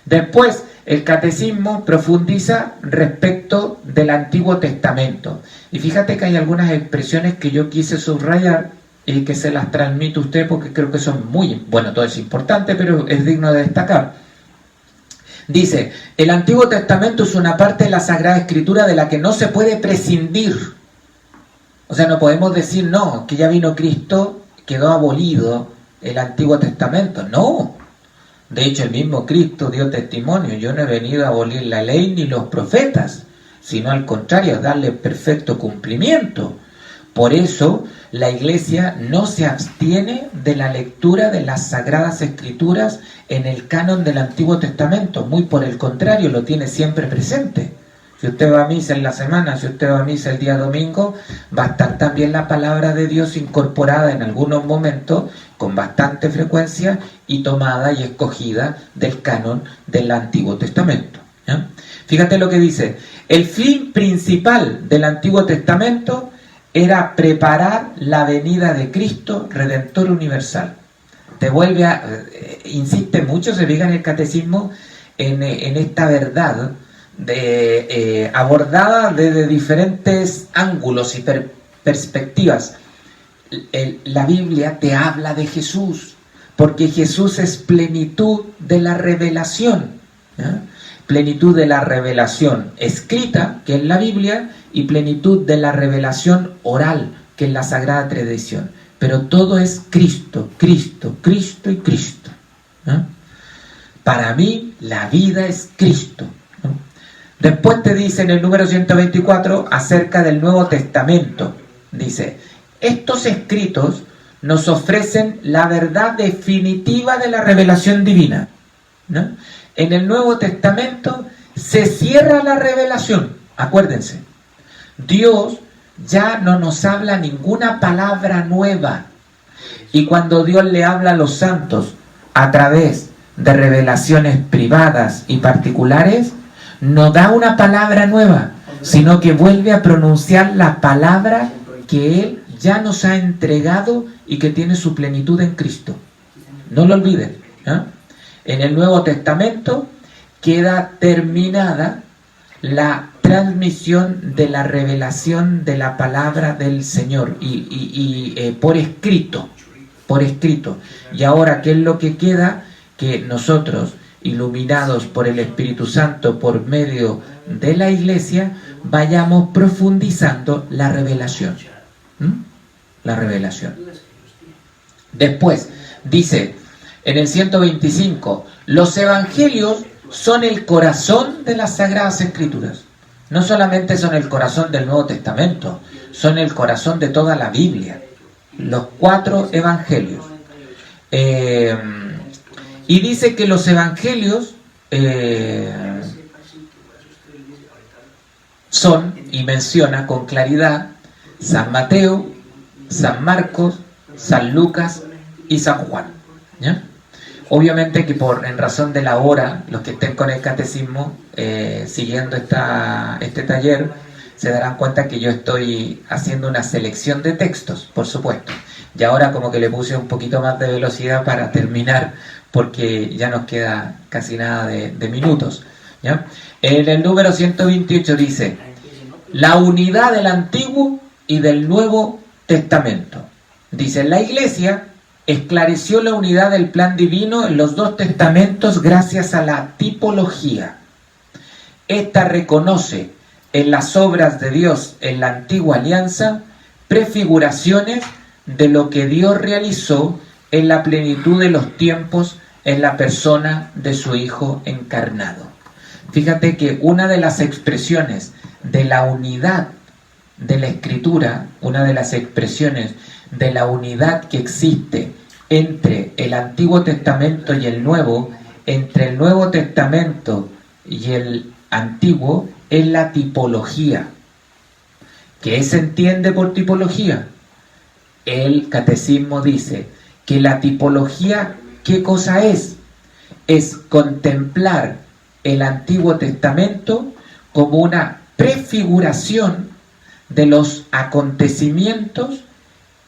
Después el catecismo profundiza respecto del Antiguo Testamento. Y fíjate que hay algunas expresiones que yo quise subrayar y que se las transmito a usted porque creo que son muy, bueno, todo es importante, pero es digno de destacar. Dice, el Antiguo Testamento es una parte de la Sagrada Escritura de la que no se puede prescindir. O sea, no podemos decir, no, que ya vino Cristo, quedó abolido el Antiguo Testamento. No. De hecho, el mismo Cristo dio testimonio. Yo no he venido a abolir la ley ni los profetas, sino al contrario, a darle perfecto cumplimiento. Por eso la Iglesia no se abstiene de la lectura de las Sagradas Escrituras en el canon del Antiguo Testamento, muy por el contrario, lo tiene siempre presente. Si usted va a misa en la semana, si usted va a misa el día domingo, va a estar también la palabra de Dios incorporada en algunos momentos con bastante frecuencia y tomada y escogida del canon del Antiguo Testamento. ¿Ya? Fíjate lo que dice: el fin principal del Antiguo Testamento era preparar la venida de Cristo, Redentor universal. Te vuelve a... insiste mucho, se fija en el catecismo, en esta verdad abordada desde diferentes ángulos y perspectivas. La Biblia te habla de Jesús, porque Jesús es plenitud de la revelación, ¿ya? Plenitud de la revelación escrita, que es la Biblia, y plenitud de la revelación oral, que es la Sagrada Tradición. Pero todo es Cristo, Cristo, Cristo y Cristo, ¿no? Para mí la vida es Cristo, ¿no? Después te dice en el número 124 acerca del Nuevo Testamento. Dice: estos escritos nos ofrecen la verdad definitiva de la revelación divina, ¿no? En el Nuevo Testamento se cierra la revelación. Acuérdense, Dios ya no nos habla ninguna palabra nueva. Y cuando Dios le habla a los santos a través de revelaciones privadas y particulares, no da una palabra nueva, sino que vuelve a pronunciar la palabra que Él ya nos ha entregado y que tiene su plenitud en Cristo. No lo olviden, ¿eh? En el Nuevo Testamento queda terminada la transmisión de la revelación de la palabra del Señor y por escrito, y ahora ¿qué es lo que queda? Que nosotros, iluminados por el Espíritu Santo por medio de la Iglesia, vayamos profundizando la revelación. La revelación. Después dice en el 125: los evangelios son el corazón de las Sagradas Escrituras. No solamente son el corazón del Nuevo Testamento, son el corazón de toda la Biblia. Los 4 evangelios. Y dice que los evangelios son, y menciona con claridad, San Mateo, San Marcos, San Lucas y San Juan, ¿ya? Obviamente que en razón de la hora, los que estén con el catecismo siguiendo este taller se darán cuenta que yo estoy haciendo una selección de textos, por supuesto. Y ahora como que le puse un poquito más de velocidad para terminar, porque ya nos queda casi nada de minutos, ¿ya? En el número 128 dice: la unidad del Antiguo y del Nuevo Testamento. Dice: la Iglesia esclareció la unidad del plan divino en los 2 testamentos gracias a la tipología. Esta reconoce en las obras de Dios en la antigua alianza prefiguraciones de lo que Dios realizó en la plenitud de los tiempos en la persona de su Hijo encarnado. Fíjate que una de las expresiones de la unidad de la Escritura, una de las expresiones de la unidad que existe entre el Antiguo Testamento y el Nuevo, entre el Nuevo Testamento y el Antiguo, es la tipología. ¿Qué se entiende por tipología? El catecismo dice que la tipología, ¿qué cosa es? Es contemplar el Antiguo Testamento como una prefiguración de los acontecimientos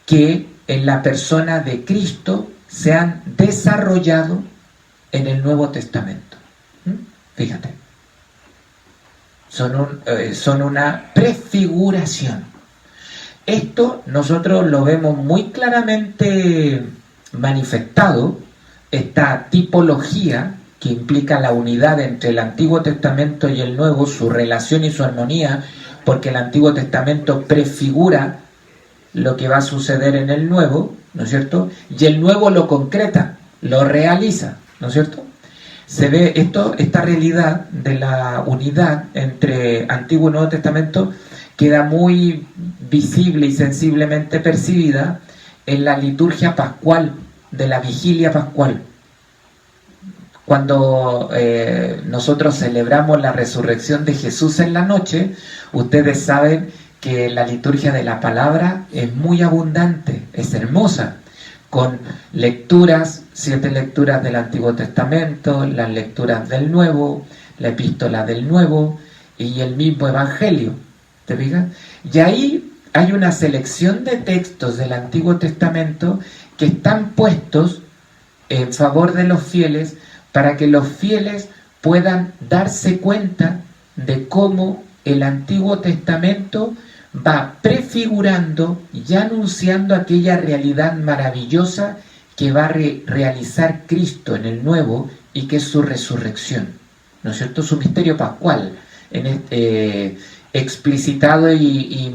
que en la persona de Cristo se han desarrollado en el Nuevo Testamento. Fíjate, son una prefiguración. Esto nosotros lo vemos muy claramente manifestado, esta tipología que implica la unidad entre el Antiguo Testamento y el Nuevo, su relación y su armonía, porque el Antiguo Testamento prefigura lo que va a suceder en el Nuevo, ¿no es cierto? Y el Nuevo lo concreta, lo realiza, ¿no es cierto? Se ve esta realidad de la unidad entre Antiguo y Nuevo Testamento queda muy visible y sensiblemente percibida en la liturgia pascual, de la vigilia pascual. Cuando nosotros celebramos la resurrección de Jesús en la noche, ustedes saben que la liturgia de la palabra es muy abundante, es hermosa, con lecturas, 7 lecturas del Antiguo Testamento, las lecturas del Nuevo, la epístola del Nuevo y el mismo Evangelio. ¿Te fijas? Y ahí hay una selección de textos del Antiguo Testamento que están puestos en favor de los fieles para que los fieles puedan darse cuenta de cómo el Antiguo Testamento va prefigurando y anunciando aquella realidad maravillosa que va a realizar Cristo en el Nuevo y que es su resurrección, ¿no es cierto? Su misterio pascual, explicitado y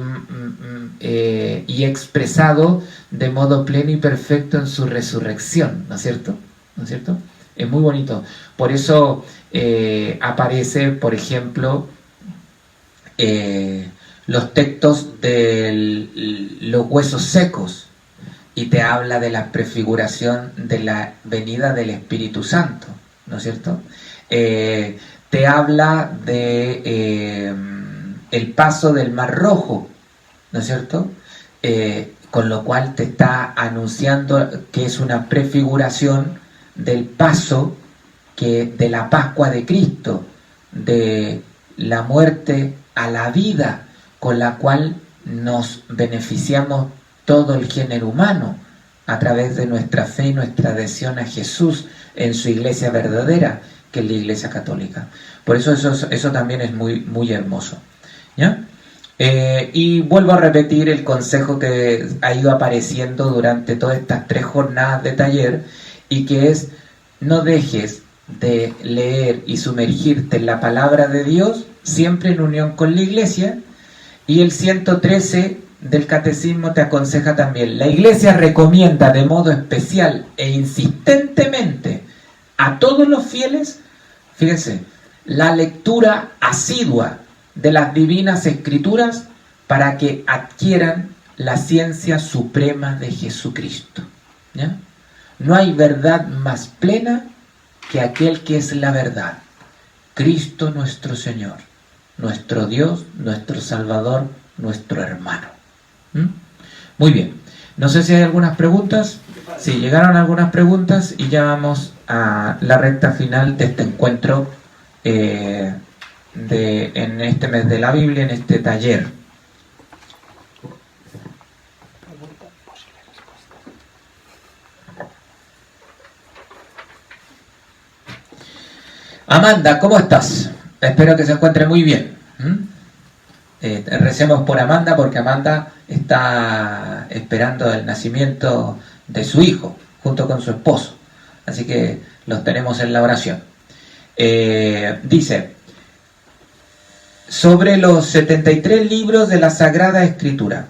expresado de modo pleno y perfecto en su resurrección, ¿no es cierto? ¿No es cierto? Es muy bonito. Por eso aparece, por ejemplo, los textos de los huesos secos y te habla de la prefiguración de la venida del Espíritu Santo, ¿no es cierto? Te habla de el paso del Mar Rojo, ¿no es cierto? Con lo cual te está anunciando que es una prefiguración del paso de la Pascua de Cristo, de la muerte a la vida, con la cual nos beneficiamos todo el género humano a través de nuestra fe y nuestra adhesión a Jesús en su iglesia verdadera, que es la Iglesia Católica. Por eso eso también es muy, muy hermoso, ¿ya? Y vuelvo a repetir el consejo que ha ido apareciendo durante todas estas 3 jornadas de taller, y que es: no dejes de leer y sumergirte en la palabra de Dios, siempre en unión con la Iglesia. Y el 113 del Catecismo te aconseja también: la Iglesia recomienda de modo especial e insistentemente a todos los fieles, fíjense, la lectura asidua de las divinas escrituras para que adquieran la ciencia suprema de Jesucristo, ¿ya? No hay verdad más plena que aquel que es la verdad, Cristo nuestro Señor, nuestro Dios, nuestro Salvador, nuestro hermano. Muy bien, no sé si hay algunas preguntas. Sí, llegaron algunas preguntas y ya vamos a la recta final de este encuentro en este mes de la Biblia, en este taller. Amanda, ¿cómo estás? Espero que se encuentre muy bien. Recemos por Amanda, porque Amanda está esperando el nacimiento de su hijo junto con su esposo, así que los tenemos en la oración. Dice: sobre los 73 libros de la Sagrada Escritura,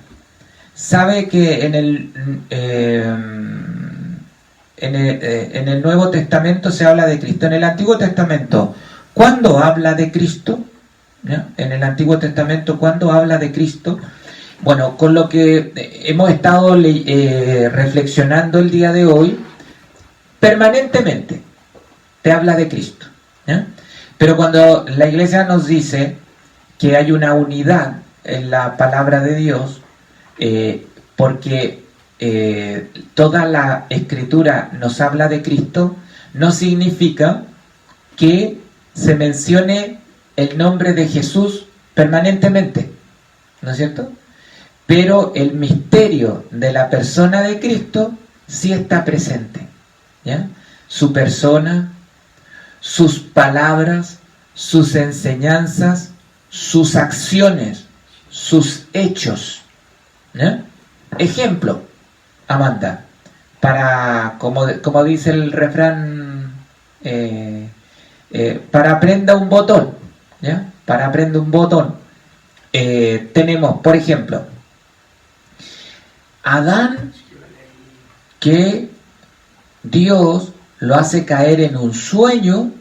sabe que en el Nuevo Testamento se habla de Cristo. En el Antiguo Testamento, ¿cuándo habla de Cristo? ¿Ya? En el Antiguo Testamento, ¿cuándo habla de Cristo? Bueno, con lo que hemos estado reflexionando el día de hoy, permanentemente te habla de Cristo, ¿ya? Pero cuando la Iglesia nos dice que hay una unidad en la palabra de Dios, porque toda la Escritura nos habla de Cristo, no significa que se mencione el nombre de Jesús permanentemente, ¿no es cierto? Pero el misterio de la persona de Cristo sí está presente, ¿ya? Su persona, sus palabras, sus enseñanzas, sus acciones, sus hechos, ¿ya? Ejemplo, Amanda, para, como dice el refrán, para prenda un botón, ¿ya? Para prenda un botón, tenemos, por ejemplo, Adán, que Dios lo hace caer en un sueño,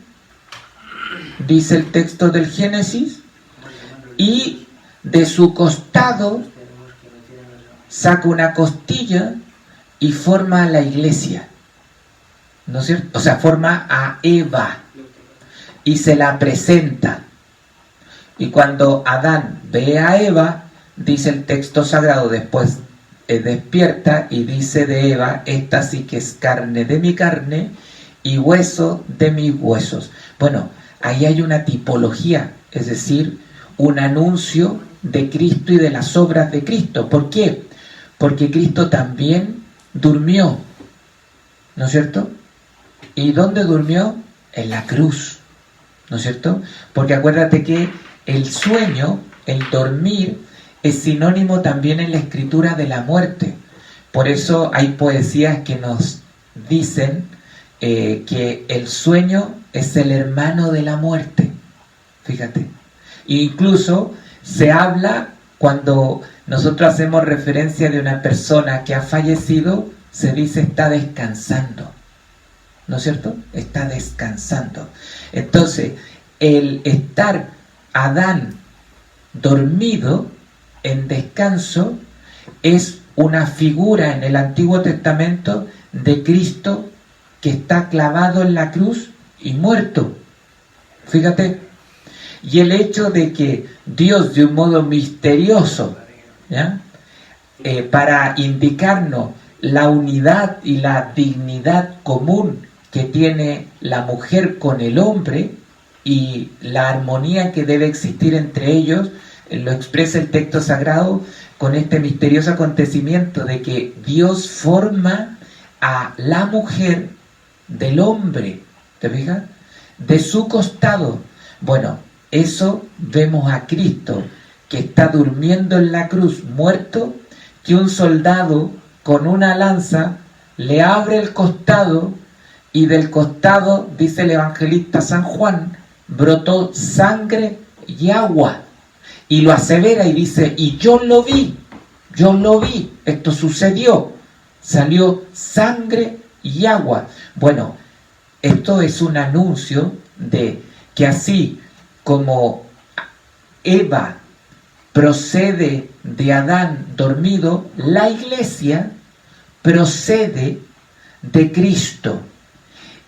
dice el texto del Génesis, y de su costado saca una costilla y forma a la iglesia, ¿no es cierto? O sea, forma a Eva y se la presenta. Y cuando Adán ve a Eva, dice el texto sagrado, después despierta y dice de Eva: esta sí que es carne de mi carne y hueso de mis huesos. Bueno, ahí hay una tipología, es decir, un anuncio de Cristo y de las obras de Cristo. ¿Por qué? Porque Cristo también durmió, ¿no es cierto? ¿Y dónde durmió? En la cruz, ¿no es cierto? Porque acuérdate que el sueño, el dormir, es sinónimo también en la escritura de la muerte. Por eso hay poesías que nos dicen que el sueño es el hermano de la muerte. Fíjate. Incluso se habla, cuando nosotros hacemos referencia de una persona que ha fallecido, se dice está descansando, ¿no es cierto? Está descansando. Entonces, el estar Adán dormido en descanso es una figura en el Antiguo Testamento de Cristo que está clavado en la cruz y muerto. Fíjate. Y el hecho de que Dios, de un modo misterioso, ¿ya? Para indicarnos la unidad y la dignidad común que tiene la mujer con el hombre y la armonía que debe existir entre ellos, lo expresa el texto sagrado con este misterioso acontecimiento de que Dios forma a la mujer del hombre, ¿te fijas? De su costado. Bueno, eso vemos a Cristo que está durmiendo en la cruz, muerto, que un soldado con una lanza le abre el costado y del costado, dice el evangelista San Juan, brotó sangre y agua. Y lo asevera y dice: y yo lo vi, esto sucedió, salió sangre y agua. Bueno, esto es un anuncio de que así como Eva procede de Adán dormido, la iglesia procede de Cristo.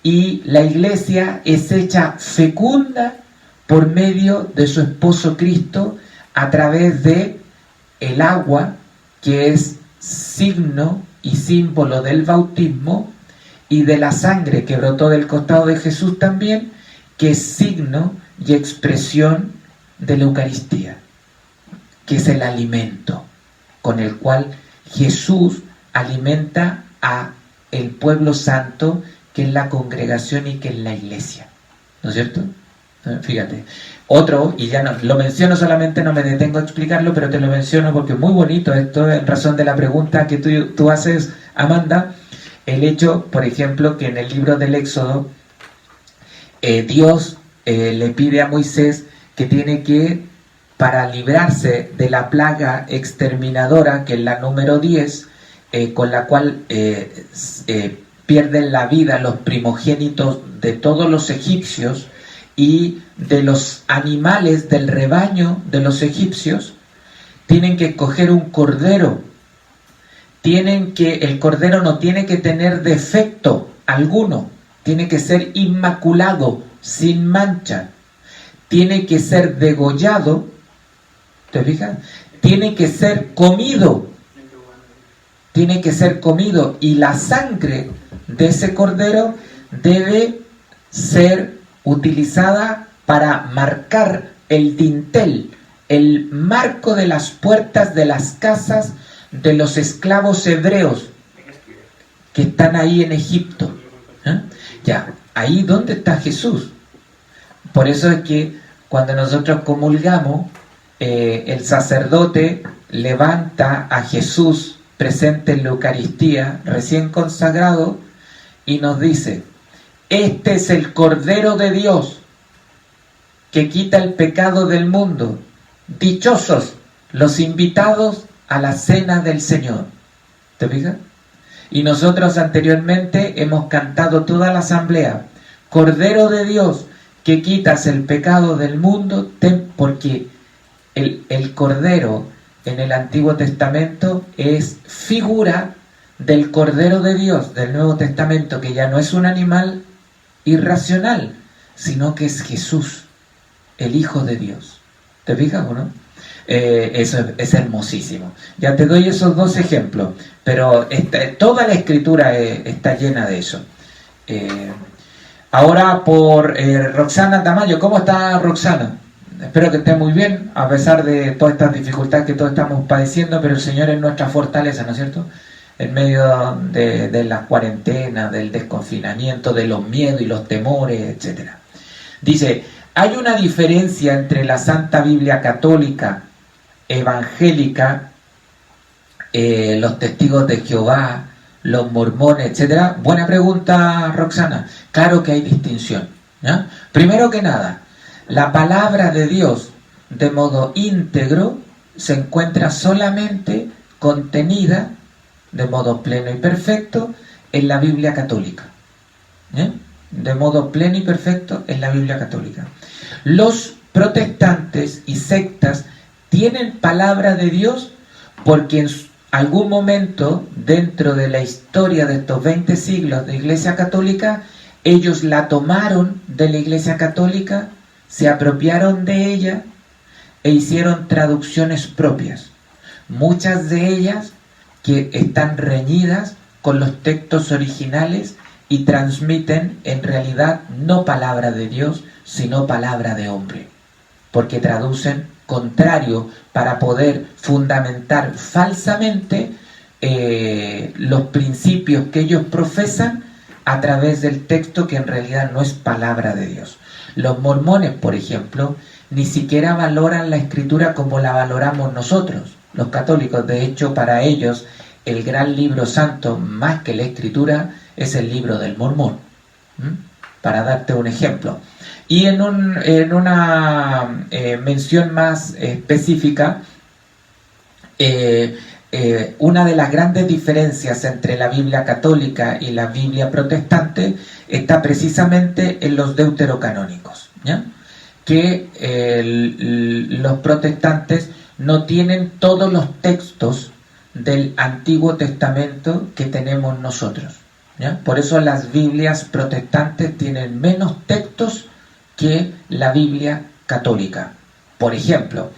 Y la iglesia es hecha fecunda por medio de su esposo Cristo a través de el agua, que es signo y símbolo del bautismo, y de la sangre que brotó del costado de Jesús también, que es signo y expresión de la Eucaristía, que es el alimento con el cual Jesús alimenta a el pueblo santo, que es la congregación y que es la iglesia, ¿no es cierto? Fíjate. Otro, y ya no lo menciono, solamente no me detengo a explicarlo, pero te lo menciono porque es muy bonito esto, en razón de la pregunta que tú haces, Amanda. El hecho, por ejemplo, que en el libro del Éxodo Dios le pide a Moisés que tiene que, para librarse de la plaga exterminadora, que es la número 10, con la cual pierden la vida los primogénitos de todos los egipcios y de los animales del rebaño de los egipcios, tienen que escoger un cordero. El cordero no tiene que tener defecto alguno, tiene que ser inmaculado, sin mancha, tiene que ser degollado, ¿te fijas? Tiene que ser comido, y la sangre de ese cordero debe ser utilizada para marcar el dintel, el marco de las puertas de las casas de los esclavos hebreos que están ahí en Egipto. Ya, ahí donde está Jesús. Por eso es que cuando nosotros comulgamos, el sacerdote levanta a Jesús presente en la Eucaristía, recién consagrado, y nos dice: este es el Cordero de Dios que quita el pecado del mundo. Dichosos los invitados a la cena del Señor. ¿Te fijas? Y nosotros anteriormente hemos cantado toda la asamblea: Cordero de Dios que quitas el pecado del mundo, porque el Cordero en el Antiguo Testamento es figura del Cordero de Dios del Nuevo Testamento, que ya no es un animal irracional, sino que es Jesús, el Hijo de Dios. ¿Te fijas o no? Eso es hermosísimo. Ya te doy esos dos ejemplos, pero toda la Escritura está llena de eso. Ahora por Roxana Tamayo. ¿Cómo está Roxana? Espero que esté muy bien, a pesar de todas estas dificultades que todos estamos padeciendo, pero el Señor es nuestra fortaleza, ¿no es cierto? En medio de la cuarentena, del desconfinamiento, de los miedos y los temores, etc. Dice, hay una diferencia entre la Santa Biblia Católica, evangélica, los testigos de Jehová, los mormones, etc. Buena pregunta, Roxana. Claro que hay distinción, ¿no? Primero que nada, la palabra de Dios de modo íntegro se encuentra solamente contenida de modo pleno y perfecto en la Biblia católica. De modo pleno y perfecto en la Biblia católica. Los protestantes y sectas tienen palabra de Dios porque en algún momento dentro de la historia de estos 20 siglos de Iglesia Católica, ellos la tomaron de la Iglesia Católica, se apropiaron de ella e hicieron traducciones propias. Muchas de ellas que están reñidas con los textos originales y transmiten en realidad no palabra de Dios, sino palabra de hombre, porque traducen contrario para poder fundamentar falsamente los principios que ellos profesan a través del texto que en realidad no es palabra de Dios. Los mormones, por ejemplo, ni siquiera valoran la Escritura como la valoramos nosotros, los católicos. De hecho, para ellos, el gran libro santo, más que la Escritura, es el libro del Mormón. Para darte un ejemplo. Y en una mención más específica, una de las grandes diferencias entre la Biblia católica y la Biblia protestante está precisamente en los deuterocanónicos, ¿ya? Que los protestantes no tienen todos los textos del Antiguo Testamento que tenemos nosotros, ¿ya? Por eso las Biblias protestantes tienen menos textos que la Biblia católica. Por ejemplo,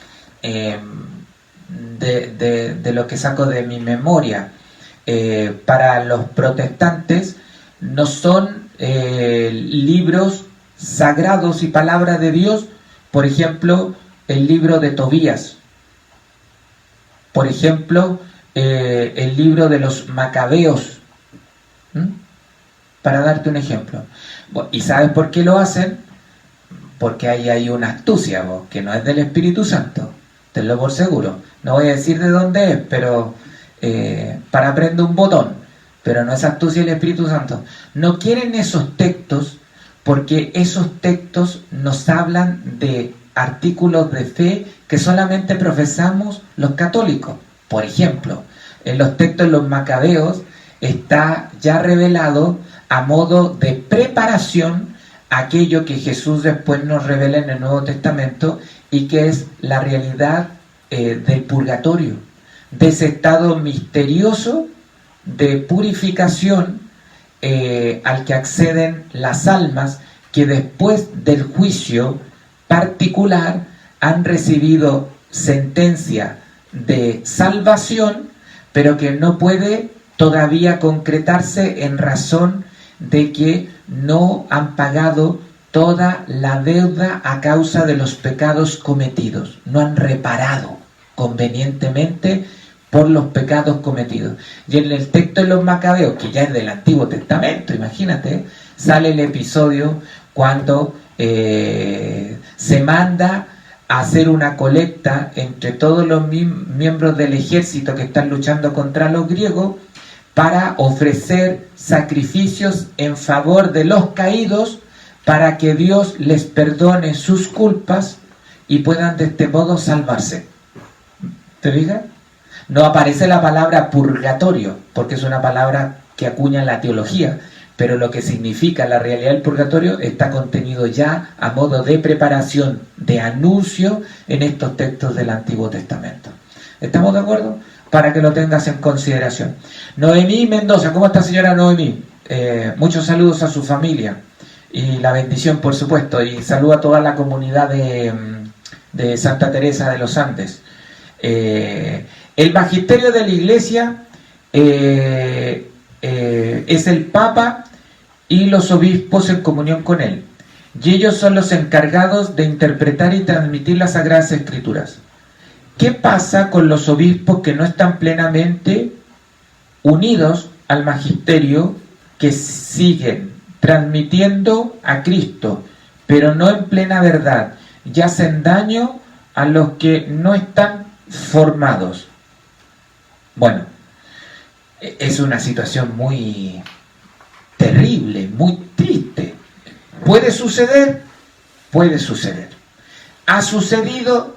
de lo que saco de mi memoria, para los protestantes no son libros sagrados y palabra de Dios, por ejemplo, el libro de Tobías, por ejemplo, el libro de los Macabeos, para darte un ejemplo. ¿Y sabes por qué lo hacen? Porque ahí hay una astucia, que no es del Espíritu Santo, tenlo por seguro. No voy a decir de dónde es, pero para prender un botón, pero no es astucia del Espíritu Santo. No quieren esos textos porque esos textos nos hablan de artículos de fe que solamente profesamos los católicos. Por ejemplo, en los textos de los Macabeos está ya revelado a modo de preparación aquello que Jesús después nos revela en el Nuevo Testamento y que es la realidad del purgatorio, de ese estado misterioso de purificación al que acceden las almas que después del juicio particular han recibido sentencia de salvación, pero que no puede todavía concretarse en razón de que no han pagado toda la deuda a causa de los pecados cometidos, no han reparado convenientemente por los pecados cometidos. Y en el texto de los Macabeos, que ya es del Antiguo Testamento, imagínate, sale el episodio cuando se manda a hacer una colecta entre todos los miembros del ejército que están luchando contra los griegos para ofrecer sacrificios en favor de los caídos para que Dios les perdone sus culpas y puedan de este modo salvarse. ¿Te fijas? No aparece la palabra purgatorio, porque es una palabra que acuña la teología, pero lo que significa la realidad del purgatorio está contenido ya a modo de preparación, de anuncio en estos textos del Antiguo Testamento. ¿Estamos de acuerdo? Para que lo tengas en consideración. Noemí Mendoza, ¿cómo está, señora Noemí? Muchos saludos a su familia y la bendición, por supuesto, y saludo a toda la comunidad de Santa Teresa de los Andes. El magisterio de la Iglesia es el Papa y los obispos en comunión con él, y ellos son los encargados de interpretar y transmitir las Sagradas Escrituras. ¿Qué pasa con los obispos que no están plenamente unidos al magisterio, que siguen transmitiendo a Cristo, pero no en plena verdad, y hacen daño a los que no están formados? Bueno, es una situación muy terrible, muy triste. ¿Puede suceder? Puede suceder. ¿Ha sucedido?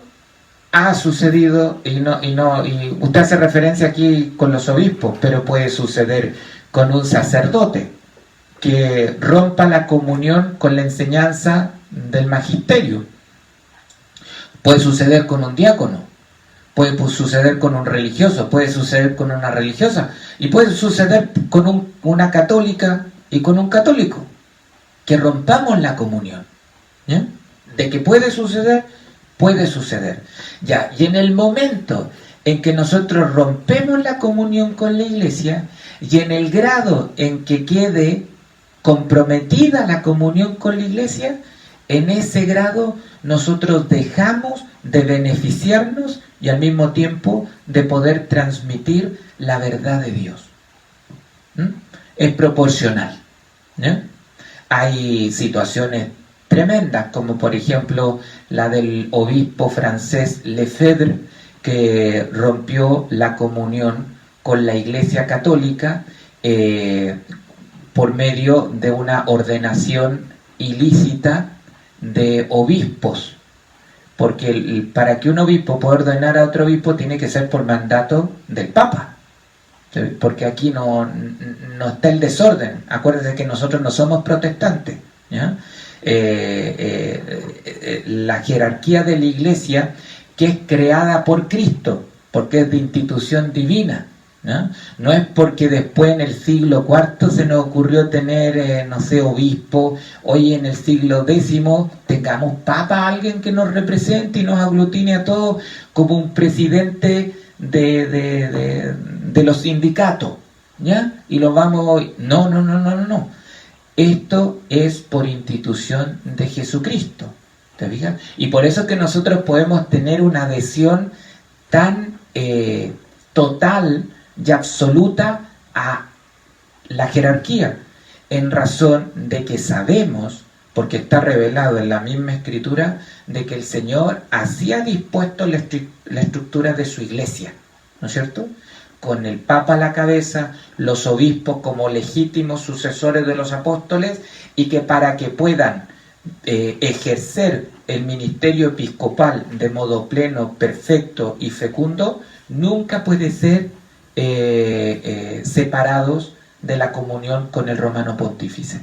Ha sucedido, y usted hace referencia aquí con los obispos, pero puede suceder con un sacerdote que rompa la comunión con la enseñanza del magisterio. Puede suceder con un diácono, puede suceder con un religioso, puede suceder con una religiosa, y puede suceder con una católica y con un católico, que rompamos la comunión. ¿Ya? De que puede suceder, puede suceder. Ya, y en el momento en que nosotros rompemos la comunión con la Iglesia, y en el grado en que quede comprometida la comunión con la Iglesia, en ese grado nosotros dejamos de beneficiarnos y al mismo tiempo de poder transmitir la verdad de Dios. Es proporcional. ¿Ya? Hay situaciones tremendas, como por ejemplo la del obispo francés Lefebvre, que rompió la comunión con la Iglesia Católica por medio de una ordenación ilícita de obispos, porque para que un obispo pueda ordenar a otro obispo tiene que ser por mandato del Papa, porque aquí no está el desorden. Acuérdense que nosotros no somos protestantes, ¿ya? La jerarquía de la Iglesia, que es creada por Cristo, porque es de institución divina, ¿no? No es porque después en el siglo IV se nos ocurrió tener, obispo, hoy en el siglo X tengamos papa, alguien que nos represente y nos aglutine a todos como un presidente de los sindicatos, ¿ya? Y lo vamos... No. Esto es por institución de Jesucristo, ¿te fijas? Y por eso es que nosotros podemos tener una adhesión tan total y absoluta a la jerarquía, en razón de que sabemos, porque está revelado en la misma Escritura, de que el Señor así ha dispuesto la estructura de su Iglesia, ¿no es cierto?, con el Papa a la cabeza, los obispos como legítimos sucesores de los apóstoles, y que para que puedan ejercer el ministerio episcopal de modo pleno, perfecto y fecundo, nunca puede ser separados de la comunión con el romano pontífice.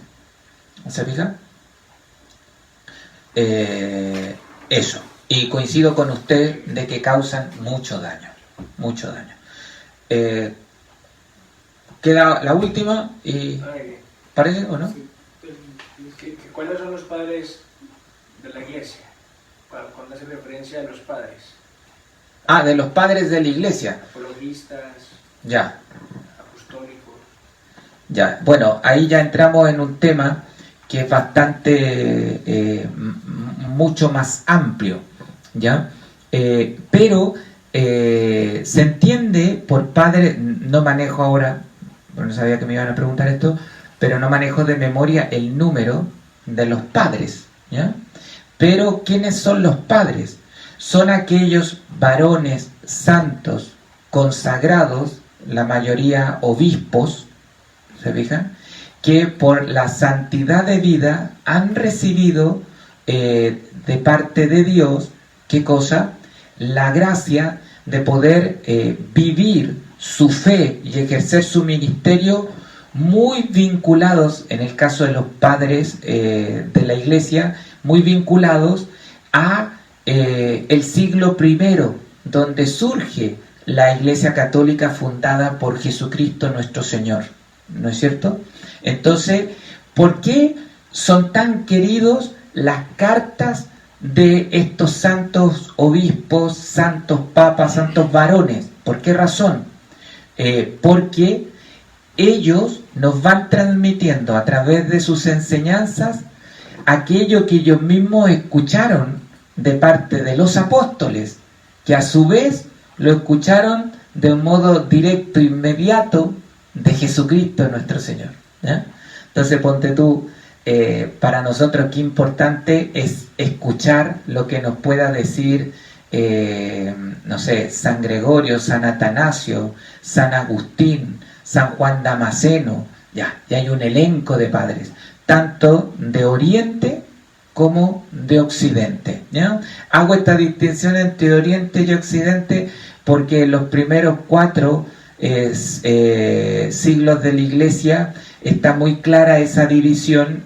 ¿Se fija? Eso. Y coincido con usted de que causan mucho daño. Mucho daño. Queda la última y... ¿Parece o no? Sí. ¿Cuáles son los padres de la Iglesia? Cuando hace referencia a los padres. De los padres de la Iglesia. Apologistas. Ya. Apostólicos. Ya. Bueno, ahí ya entramos en un tema que es bastante... mucho más amplio, ¿ya? Pero... se entiende por padre, no manejo ahora, no sabía que me iban a preguntar esto, pero no manejo de memoria el número de los padres, ¿ya? Pero ¿quiénes son los padres? Son aquellos varones santos, consagrados, la mayoría obispos, ¿se fijan?, que por la santidad de vida han recibido de parte de Dios, ¿qué cosa? La gracia de poder vivir su fe y ejercer su ministerio muy vinculados, en el caso de los padres de la Iglesia, muy vinculados a el siglo I, donde surge la Iglesia Católica fundada por Jesucristo nuestro Señor, ¿no es cierto? Entonces, ¿por qué son tan queridos las cartas de estos santos obispos, santos papas, santos varones? ¿Por qué razón? Porque ellos nos van transmitiendo a través de sus enseñanzas aquello que ellos mismos escucharon de parte de los apóstoles, que a su vez lo escucharon de un modo directo, inmediato, de Jesucristo nuestro Señor, ¿ya? Entonces ponte tú, para nosotros qué importante es escuchar lo que nos pueda decir, no sé, San Gregorio, San Atanasio, San Agustín, San Juan Damasceno. Ya hay un elenco de padres, tanto de Oriente como de Occidente, ¿ya? Hago esta distinción entre Oriente y Occidente porque los primeros 4 siglos de la Iglesia está muy clara esa división,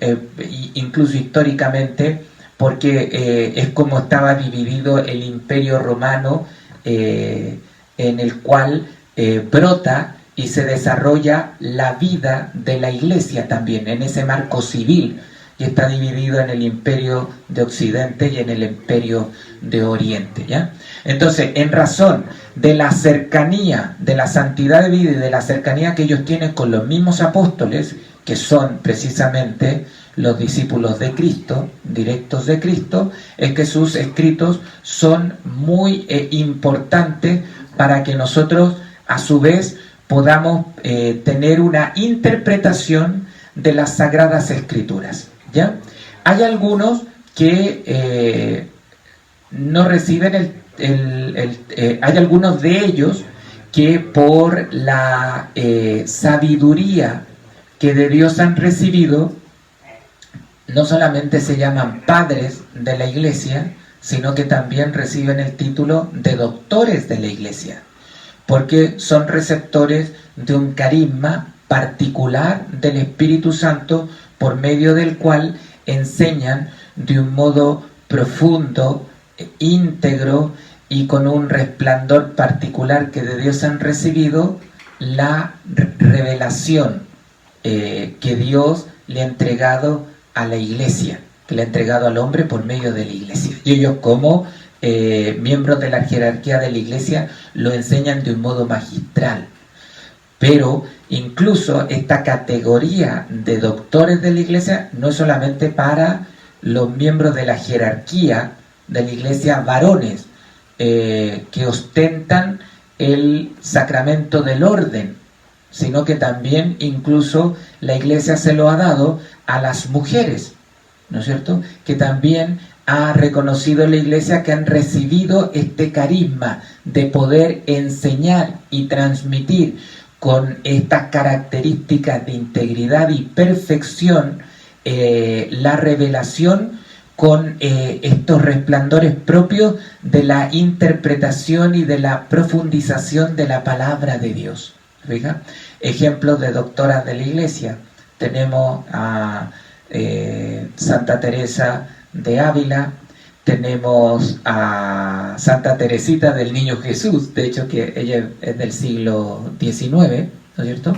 incluso históricamente, porque es como estaba dividido el Imperio Romano, en el cual brota y se desarrolla la vida de la Iglesia también, en ese marco civil, y está dividido en el Imperio de Occidente y en el Imperio de Oriente, ¿ya? Entonces, en razón de la cercanía, de la santidad de vida y de la cercanía que ellos tienen con los mismos apóstoles, que son precisamente los discípulos de Cristo, directos de Cristo, es que sus escritos son muy importantes para que nosotros, a su vez, podamos tener una interpretación de las Sagradas Escrituras, ¿ya? Hay algunos que no reciben hay algunos de ellos que por la sabiduría que de Dios han recibido, no solamente se llaman padres de la Iglesia, sino que también reciben el título de doctores de la Iglesia, porque son receptores de un carisma particular del Espíritu Santo, por medio del cual enseñan de un modo profundo, íntegro y con un resplandor particular que de Dios han recibido la revelación que Dios le ha entregado a la Iglesia, que le ha entregado al hombre por medio de la Iglesia. Y ellos, como miembros de la jerarquía de la Iglesia, lo enseñan de un modo magistral. Pero incluso esta categoría de doctores de la Iglesia no es solamente para los miembros de la jerarquía de la Iglesia varones, que ostentan el sacramento del orden, sino que también incluso la Iglesia se lo ha dado a las mujeres, ¿no es cierto?, que también ha reconocido la Iglesia que han recibido este carisma de poder enseñar y transmitir con estas características de integridad y perfección la revelación, con estos resplandores propios de la interpretación y de la profundización de la palabra de Dios. ¿Fija? Ejemplos de doctoras de la Iglesia. Tenemos a Santa Teresa de Ávila, tenemos a Santa Teresita del Niño Jesús, de hecho que ella es del siglo XIX, ¿no es cierto?,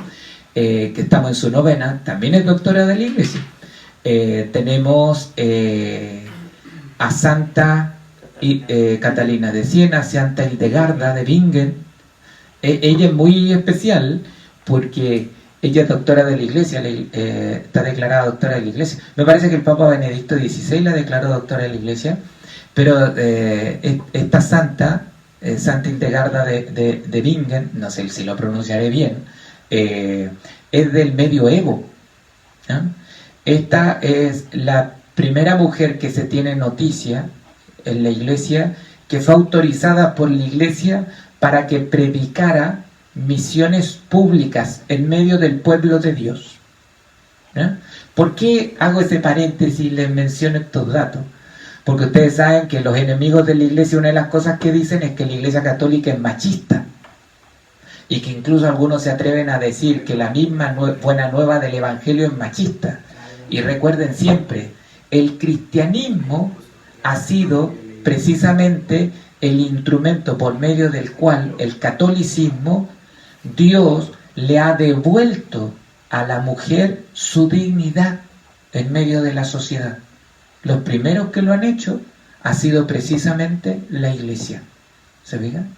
que estamos en su novena, también es doctora de la Iglesia. Tenemos a Santa Catalina de Siena, Santa Hildegarda de Bingen. Ella es muy especial porque ella es doctora de la Iglesia, está declarada doctora de la Iglesia. Me parece que el Papa Benedicto XVI la declaró doctora de la Iglesia, pero esta santa, Santa Hildegarda de Bingen, no sé si lo pronunciaré bien, es del medioevo, ¿eh? Esta es la primera mujer que se tiene noticia en la Iglesia, que fue autorizada por la Iglesia para que predicara misiones públicas en medio del pueblo de Dios. ¿Eh? ¿Por qué hago ese paréntesis y les menciono estos datos? Porque ustedes saben que los enemigos de la Iglesia, una de las cosas que dicen es que la Iglesia Católica es machista, y que incluso algunos se atreven a decir que la misma buena nueva del Evangelio es machista. Y recuerden siempre, el cristianismo ha sido precisamente el instrumento por medio del cual el catolicismo, Dios le ha devuelto a la mujer su dignidad en medio de la sociedad. Los primeros que lo han hecho ha sido precisamente la Iglesia. ¿Se fijan?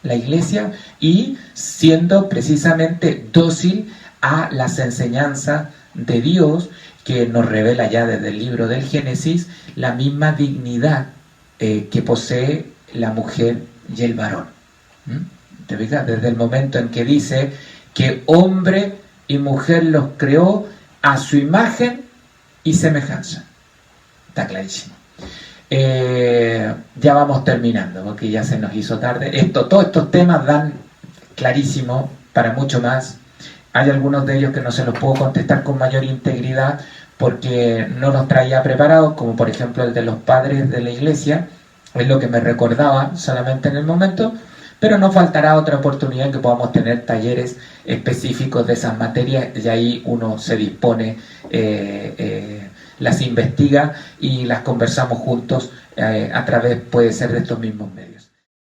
La Iglesia, y siendo precisamente dócil a las enseñanzas de Dios, que nos revela ya desde el libro del Génesis la misma dignidad que posee la mujer y el varón. ¿Te fijas? Desde el momento en que dice que hombre y mujer los creó a su imagen y semejanza. Está clarísimo. Ya vamos terminando porque ya se nos hizo tarde. Todos estos temas dan clarísimo para mucho más. Hay algunos de ellos que no se los puedo contestar con mayor integridad porque no los traía preparados, como por ejemplo el de los padres de la iglesia. Es lo que me recordaba solamente en el momento, pero no faltará otra oportunidad en que podamos tener talleres específicos de esas materias y ahí uno se dispone, las investiga y las conversamos juntos a través, puede ser, de estos mismos medios.